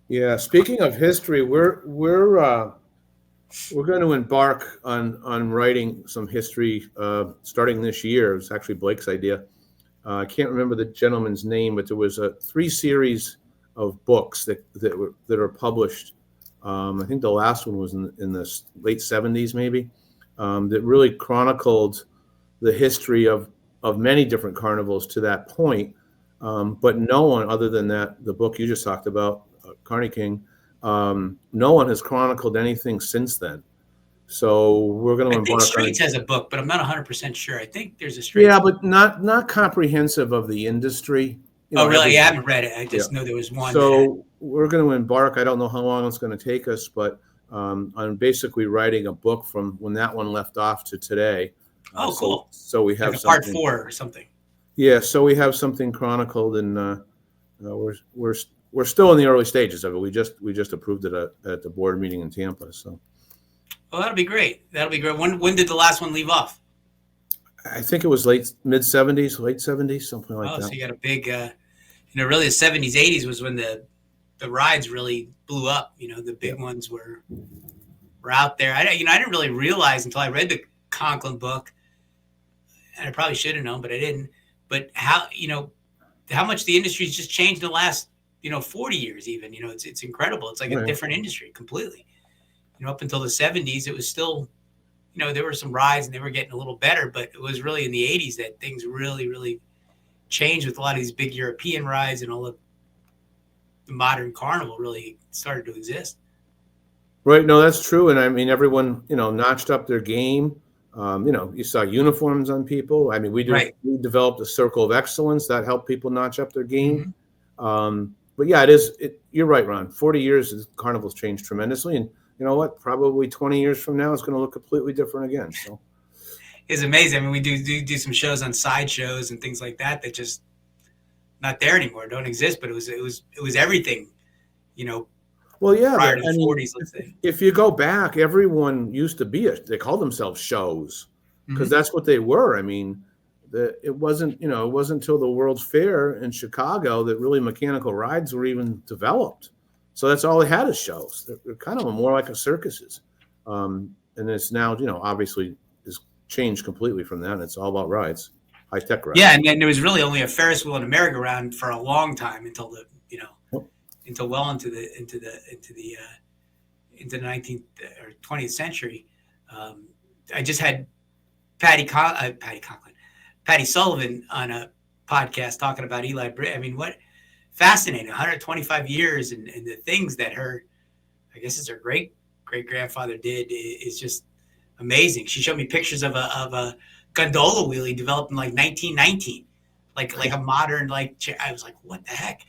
Yeah, speaking of history, we're going to embark on writing some history starting this year. It's actually Blake's idea. I can't remember the gentleman's name, but there was 3 series of books that are published. I think the last one was in the late 70s, maybe, that really chronicled the history of many different carnivals to that point. But no one, other than the book you just talked about, Carney King, no one has chronicled anything since then. So we're going to I think embark on. Straits has a book, but I'm not 100% sure. I think there's a Straits. Yeah, but not comprehensive of the industry. Oh, really? I haven't read it. I just know there was one. So we're going to embark. I don't know how long it's going to take us, but I'm basically writing a book from when that one left off to today. Oh, cool. So we have like a part 4 or something. Yeah, so we have something chronicled, and we're still in the early stages of it. We just approved it at the board meeting in Tampa. So. Oh, that'll be great. That'll be great. When did the last one leave off? I think it was mid 70s, late 70s, something like that. Oh, so you got a big, really the 70s, 80s was when the rides really blew up. The big ones were out there. I didn't really realize until I read the Conklin book, and I probably should have known, but I didn't. But how much the industry's just changed in the last 40 years even. It's incredible. It's like a different industry completely. Up until the 70s, it was still, there were some rides and they were getting a little better, but it was really in the 80s that things really, really changed with a lot of these big European rides, and all of the modern carnival really started to exist. Right. No, that's true. And I mean, everyone, notched up their game. You saw uniforms on people. I mean, we developed a circle of excellence that helped people notch up their game. Mm-hmm. But yeah, you're right, Ron. 40 years, carnival's changed tremendously. And you know what? Probably 20 years from now, it's going to look completely different again. So it's amazing. I mean, we do some shows on sideshows and things like that just not there anymore, don't exist. But it was everything, Well, yeah, prior to the 40s, let's say. If you go back, everyone used to they called themselves shows because that's what they were. I mean, it wasn't until the World's Fair in Chicago that really mechanical rides were even developed. So that's all they had is shows. They're kind of more like a circuses. And it's now, obviously is changed completely from that. It's all about rides, high-tech rides. Yeah, and then there was really only a Ferris wheel and a merry-go-round for a long time until until well into the 19th or 20th century. I just had Patty Sullivan on a podcast talking about Eli Britt. I mean, what fascinating, 125 years and the things that I guess it's her great grandfather did is just amazing. She showed me pictures of a gondola wheel he developed in like 1919, like a modern I was like, what the heck?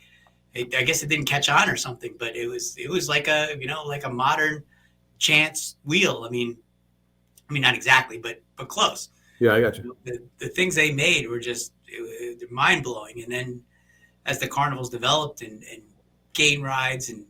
I guess it didn't catch on or something, but it was like a modern chance wheel. I mean not exactly, but close. Yeah, I got you. The things they made were just they're mind blowing. And then as the carnivals developed and gain rides and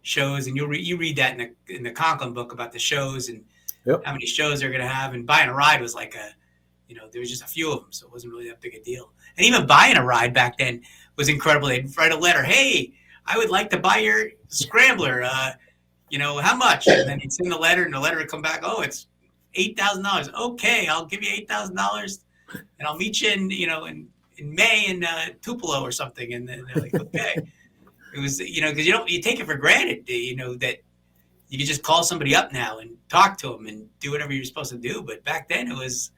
shows, and you read that in the Conklin book about the shows and how many shows they're going to have. And buying a ride was like there was just a few of them, so it wasn't really that big a deal. And even buying a ride back then was incredible. They'd write a letter, "Hey, I would like to buy your scrambler. How much?" And then he'd send the letter, and the letter would come back, "Oh, it's $8,000. Okay, I'll give you $8,000, and I'll meet you in May in Tupelo or something." And then they're like, "Okay." It was because you take it for granted that you could just call somebody up now and talk to them and do whatever you're supposed to do. But back then it was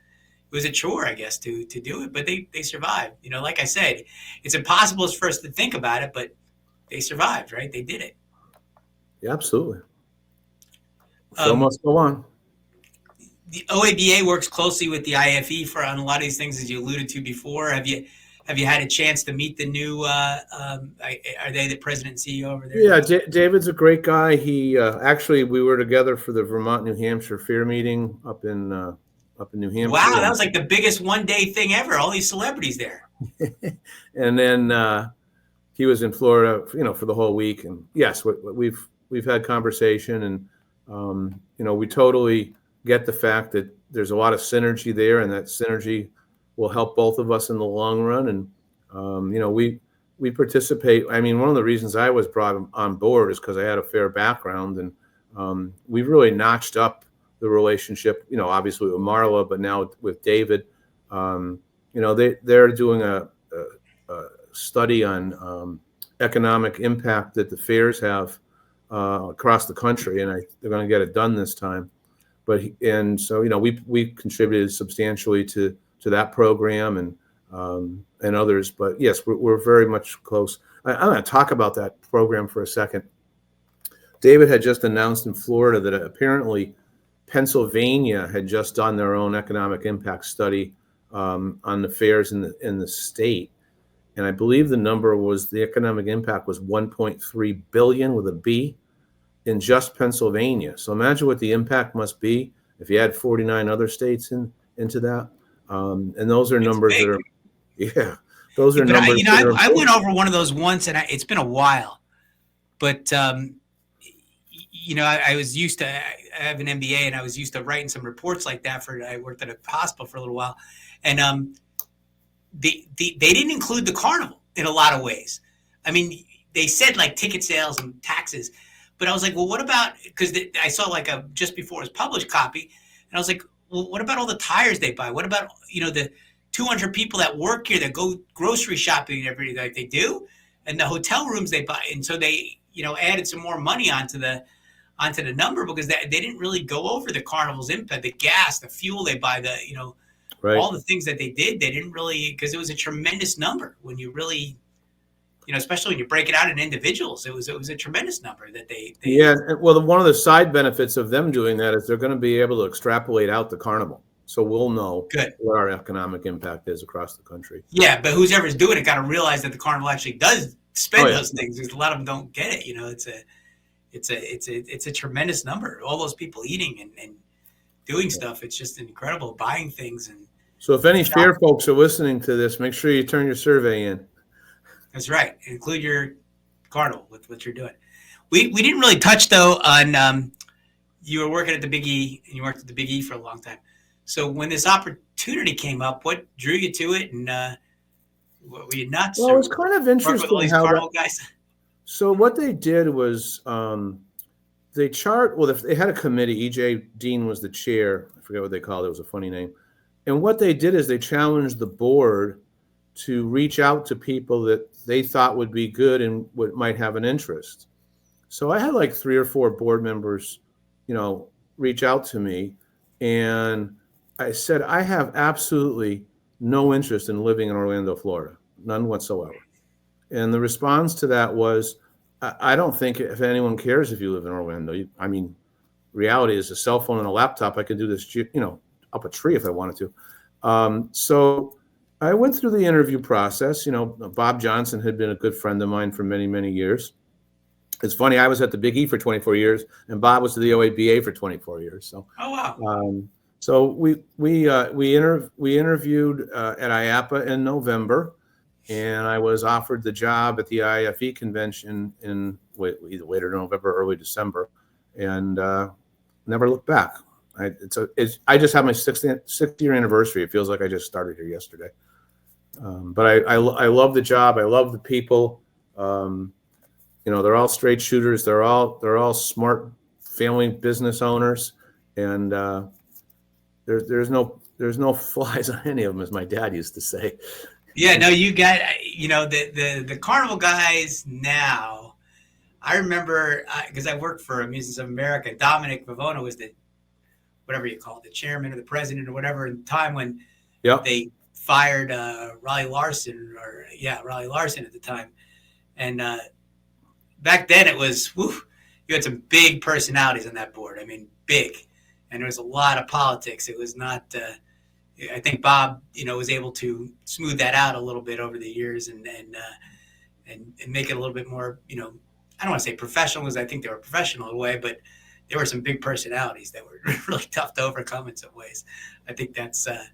a chore, I guess, to do it. But they survived. Like I said, it's impossible for us to think about it, but they survived, right? They did it. Yeah, absolutely. So must go on. The OABA works closely with the IFE on a lot of these things, as you alluded to before. Have you had a chance to meet the new? Are they the president and CEO over there? Yeah, David's a great guy. He actually we were together for the Vermont New Hampshire Fair meeting up in New Hampshire. Wow, that was like the biggest one-day thing ever. All these celebrities there. And then he was in Florida, for the whole week. And yes, we've had conversation, and we totally get the fact that there's a lot of synergy there, and that synergy will help both of us in the long run. And we participate. I mean, one of the reasons I was brought on board is because I had a fair background, and we've really notched up the relationship. Obviously with Marla, but now with David. They're doing a study on economic impact that the fairs have across the country, and they're going to get it done this time. So we contributed substantially to that program and others. But yes, we're very much close. I'm going to talk about that program for a second. David had just announced in Florida that apparently Pennsylvania had just done their own economic impact study on the fairs in the state, and I believe the number was the economic impact was 1.3 billion with a B in just Pennsylvania. So imagine what the impact must be if you add 49 other states into that. And those are numbers that are, yeah, those are But numbers. I went over one of those once, and it's been a while. But I was used to. I have an MBA, and I was used to writing some reports like that. I worked at a hospital for a little while, and they didn't include the carnival in a lot of ways. I mean, they said like ticket sales and taxes, but I was like, well, what about, because I saw like just before it was published copy, and I was like, well, what about all the tires they buy? What about, the 200 people that work here that go grocery shopping every like they do, and the hotel rooms they buy? And so they, added some more money onto the number, because they didn't really go over the carnival's impact, the gas, the fuel they buy, Right. all the things that they did. They didn't really, because it was a tremendous number when you really, especially when you break it out in individuals, it was a tremendous number that they. Yeah. Well, one of the side benefits of them doing that is they're going to be able to extrapolate out the carnival. So we'll know what our economic impact is across the country. Yeah, but whoever's doing it got to realize that the carnival actually does spend those things, because a lot of them don't get it. It's a tremendous number. All those people eating and doing stuff. It's just incredible, buying things. And so if any fair folks are listening to this, make sure you turn your survey in. That's right. Include your carnival with what you're doing. We didn't really touch, though, on you were working at the Big E, and you worked at the Big E for a long time. So when this opportunity came up, what drew you to it, and were you nuts? Well, it was kind of interesting with all these carnival guys. So what they did was they had a committee. E.J. Dean was the chair. I forget what they called it. It was a funny name. And what they did is they challenged the board to reach out to people that they thought would be good and might have an interest. So I had like 3 or 4 board members, reach out to me, and I said, I have absolutely no interest in living in Orlando, Florida, none whatsoever. And the response to that was, I don't think if anyone cares if you live in Orlando. Reality is a cell phone and a laptop. I could do this, up a tree if I wanted to. So I went through the interview process. Bob Johnson had been a good friend of mine for many, many years. It's funny, I was at the Big E for 24 years, and Bob was to the OABA for 24 years. So, oh wow. So we interviewed at IAPA in November, and I was offered the job at the IFE convention in either later November, early December, and never looked back. I just had my 6th year anniversary. It feels like I just started here yesterday. But I love the job. I love the people. They're all straight shooters. They're all smart family business owners, and there's no flies on any of them, as my dad used to say. Yeah, no, you got the carnival guys now. I remember because I worked for Amusement America. Dominic Vivona was the whatever you call it, the chairman or the president or whatever, in the time when they fired Riley Larson at the time. And back then it was, you had some big personalities on that board. I mean, big. And there was a lot of politics. It was not, I think Bob, was able to smooth that out a little bit over the years and make it a little bit more, I don't want to say professional, because I think they were professional in a way, but there were some big personalities that were really tough to overcome in some ways. I think that's, there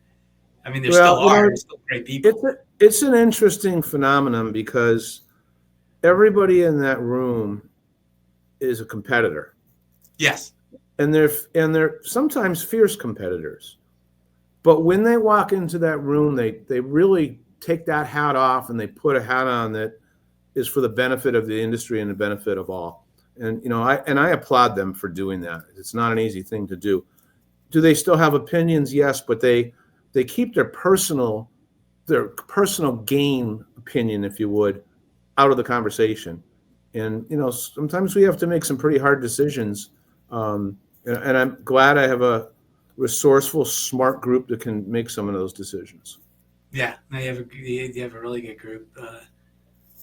still are great people. It's an interesting phenomenon because everybody in that room is a competitor. Yes. And they're sometimes fierce competitors. But when they walk into that room, they really take that hat off and they put a hat on that is for the benefit of the industry and the benefit of all. And I applaud them for doing that. It's not an easy thing to do. Do they still have opinions? Yes, but they keep their personal gain opinion, if you would, out of the conversation. And sometimes we have to make some pretty hard decisions. And I'm glad I have a resourceful, smart group that can make some of those decisions. Yeah, you have a really good group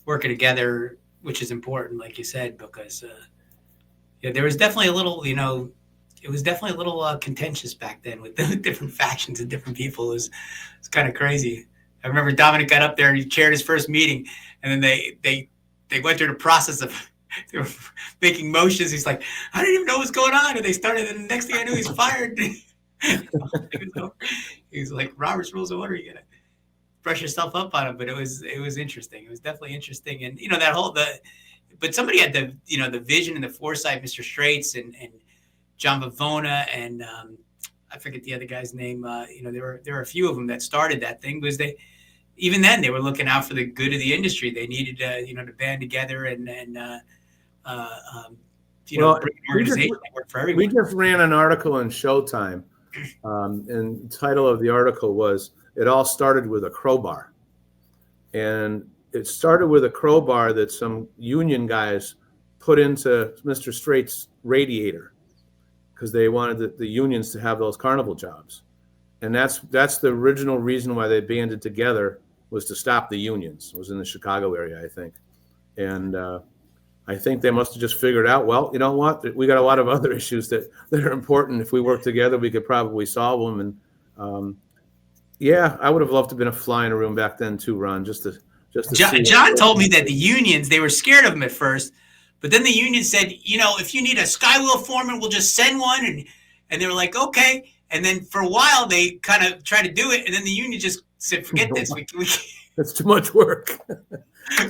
working together, which is important, like you said, because there was definitely a little, it was definitely a little contentious back then with the different factions and different people. It's kind of crazy. I remember Dominic got up there and he chaired his first meeting, and then they went through the process of they were making motions. He's like, I didn't even know what was going on, and they started. And the next thing I knew, he's fired. He was like, Robert's Rules of Order. You gotta brush yourself up on it. But it was interesting. It was definitely interesting, and that whole but somebody had the vision and the foresight, Mr. Straits and John Vavona and I forget the other guy's name. There were a few of them that started that thing because even then they were looking out for the good of the industry. They needed to band together and bring an organization that worked for everyone. We just ran an article in Showtime, and the title of the article was "It All Started with a Crowbar," and it started with a crowbar that some union guys put into Mr. Straight's radiator because they wanted the unions to have those carnival jobs. And that's the original reason why they banded together, was to stop the unions. It was in the Chicago area, I think. And I think they must have just figured out, well, you know what? We got a lot of other issues that are important. If we work together, we could probably solve them. And yeah, I would have loved to have been a fly in a room back then too, Ron, just to John told me that the unions, they were scared of him at first, but then the union said, if you need a skywheel foreman, we'll just send one. And they were like, okay. And then for a while, they kind of tried to do it. And then the union just said, forget this. We It's too much work.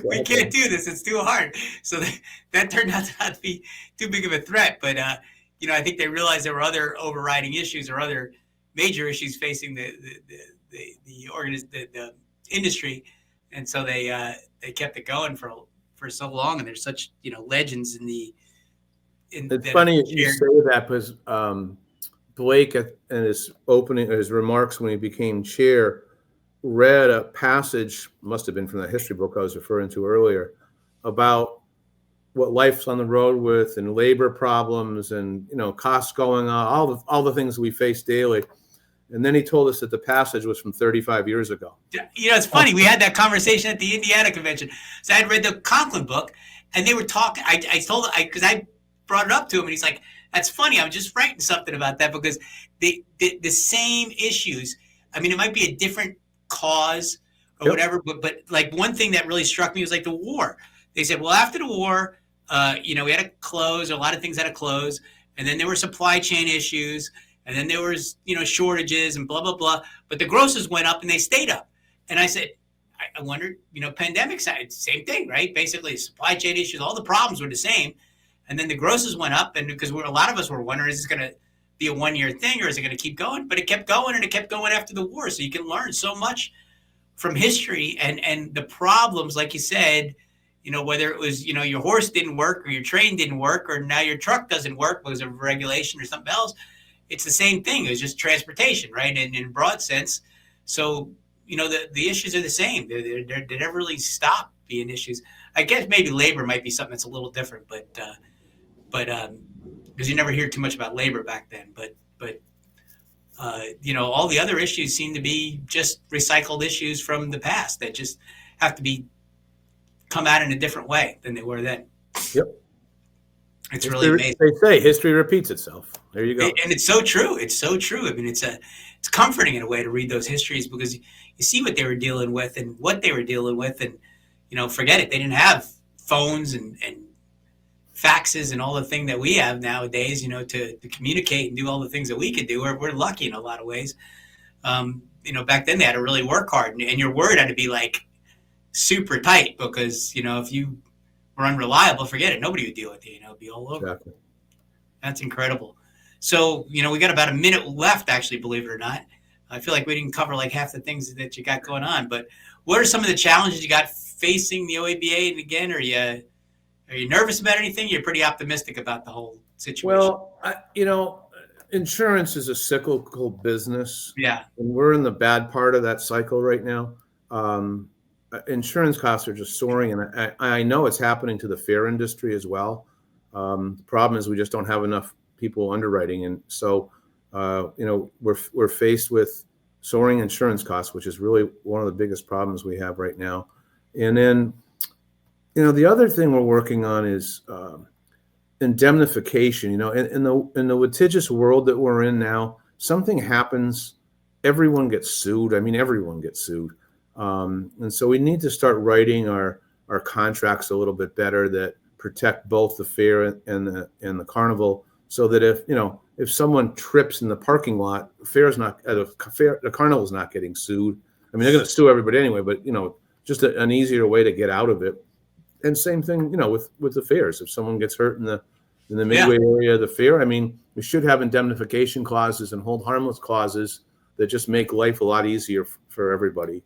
We can't do this. It's too hard. So that turned out to not be too big of a threat. But, I think they realized there were other overriding issues or other major issues facing the industry. And so they kept it going for so long. And there's such, legends in the. It's funny you say that because Blake, in his remarks when he became chair, read a passage, must have been from the history book I was referring to earlier, about what life's on the road with and labor problems and costs going on, all the things we face daily. And then he told us that the passage was from 35 years ago. It's funny. We had that conversation at the Indiana convention. So I had read the Conklin book, and they were talking. I told him because I brought it up to him, and he's like, "That's funny. I'm just writing something about that because the same issues. I mean, it might be a different cause or whatever, but like one thing that really struck me was like the war. They said, well, after the war, we had to close. A lot of things had to close, and then there were supply chain issues, and then there was shortages and blah blah blah. But the grosses went up and they stayed up. And I said, I wondered, pandemic side, same thing, right? Basically, supply chain issues, all the problems were the same, and then the grosses went up, and because a lot of us were wondering, is this going to be a one-year thing or is it going to keep going? But it kept going, and it kept going after the war. So you can learn so much from history and the problems, like you said, whether it was, your horse didn't work or your train didn't work or now your truck doesn't work because of regulation or something else. It's the same thing. It was just transportation, right? And in a broad sense. So, the issues are the same. They never really stop being issues. I guess maybe labor might be something that's a little different, but because you never hear too much about labor back then. But all the other issues seem to be just recycled issues from the past that just have to come out in a different way than they were then. Yep. It's really amazing. They say history repeats itself. There you go. And it's so true. It's so true. I mean, it's comforting in a way to read those histories because you see what they were dealing with and what they were dealing with. And, forget it. They didn't have phones and faxes and all the thing that we have nowadays, to communicate and do all the things that we could do. We're lucky in a lot of ways. Back then they had to really work hard and your word had to be like super tight because, if you were unreliable, forget it. Nobody would deal with you, it'd be all over. Exactly. That's incredible. So, we got about a minute left, actually, believe it or not. I feel like we didn't cover like half the things that you got going on, but what are some of the challenges you got facing the OABA? And again, are you nervous about anything? You're pretty optimistic about the whole situation. Well, insurance is a cyclical business. Yeah. And we're in the bad part of that cycle right now. Insurance costs are just soaring. And I know it's happening to the fair industry as well. The problem is we just don't have enough people underwriting. And so, we're faced with soaring insurance costs, which is really one of the biggest problems we have right now. And then, the other thing we're working on is indemnification. In the litigious world that we're in now, something happens, everyone gets sued. I mean, everyone gets sued. And so we need to start writing our contracts a little bit better that protect both the fair and the carnival, so that if someone trips in the parking lot, the carnival's not getting sued. I mean, they're going to sue everybody anyway, but just an easier way to get out of it. And same thing, with the fairs. If someone gets hurt in the midway area of the fair, I mean, we should have indemnification clauses and hold harmless clauses that just make life a lot easier for everybody.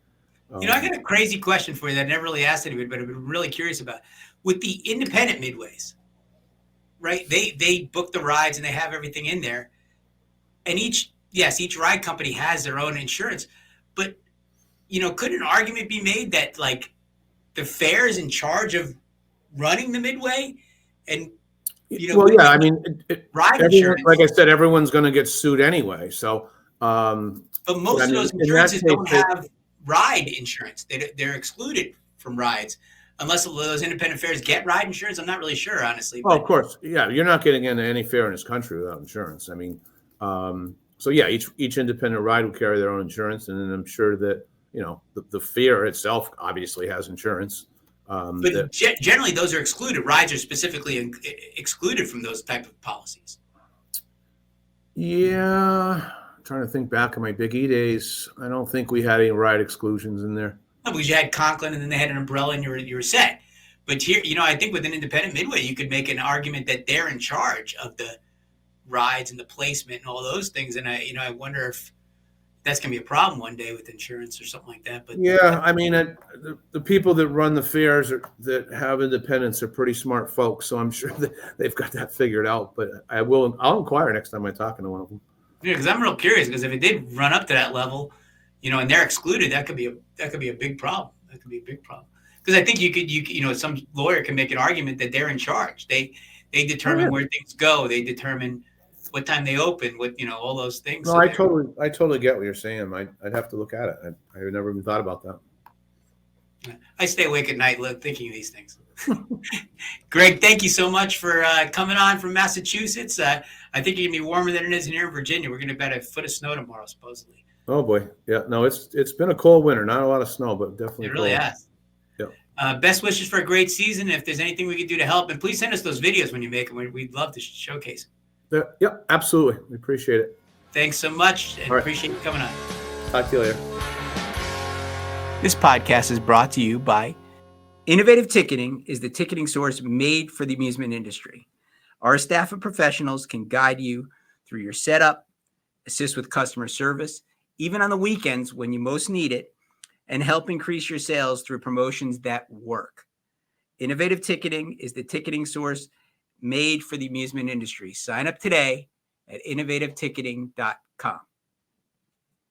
I got a crazy question for you that I never really asked anybody, but I've been really curious about. With the independent midways, right? They book the rides and they have everything in there. And each ride company has their own insurance. But, could an argument be made that, like, the fair is in charge of running the midway? And, I mean, ride insurance. Like I said, everyone's going to get sued anyway. So, but most of those insurances don't have ride insurance. They're excluded from rides. Unless those independent fairs get ride insurance, I'm not really sure, honestly. Of course. Yeah, you're not getting into any fair in this country without insurance. I mean, each independent ride will carry their own insurance, and then I'm sure that, the fair itself obviously has insurance. But generally, those are excluded. Rides are specifically excluded from those type of policies. Yeah. I'm trying to think back on my Big E days. I don't think we had any ride exclusions in there. No, because you had Conklin and then they had an umbrella and you were set. But here, I think with an independent midway, you could make an argument that they're in charge of the rides and the placement and all those things. And I wonder if that's going to be a problem one day with insurance or something like that. But yeah, I mean, the people that run the fairs that have independents are pretty smart folks. So I'm sure that they've got that figured out. But I'll inquire next time I'm talking to one of them. Yeah, because I'm real curious, because if it did run up to that level, and they're excluded, that could be a big problem. That could be a big problem. Because I think you could some lawyer can make an argument that they're in charge. They determine where things go. They determine what time they open, all those things. No, so I totally get what you're saying. I'd have to look at it. I never even thought about that. I stay awake at night thinking of these things. Greg, thank you so much for coming on from Massachusetts. I think you're gonna be warmer than it is here in Virginia. We're gonna get a foot of snow tomorrow, supposedly. Oh boy, yeah. No, it's been a cold winter. Not a lot of snow, but definitely. It really has. Yeah. Best wishes for a great season. If there's anything we can do to help, and please send us those videos when you make them. We'd love to showcase them. Yeah, absolutely. We appreciate it. Thanks so much, and appreciate you coming on. Talk to you later. This podcast is brought to you by Innovative Ticketing. Is the ticketing source made for the amusement industry. Our staff of professionals can guide you through your setup, assist with customer service, even on the weekends when you most need it, and help increase your sales through promotions that work. Innovative Ticketing is the ticketing source made for the amusement industry. Sign up today at innovativeticketing.com.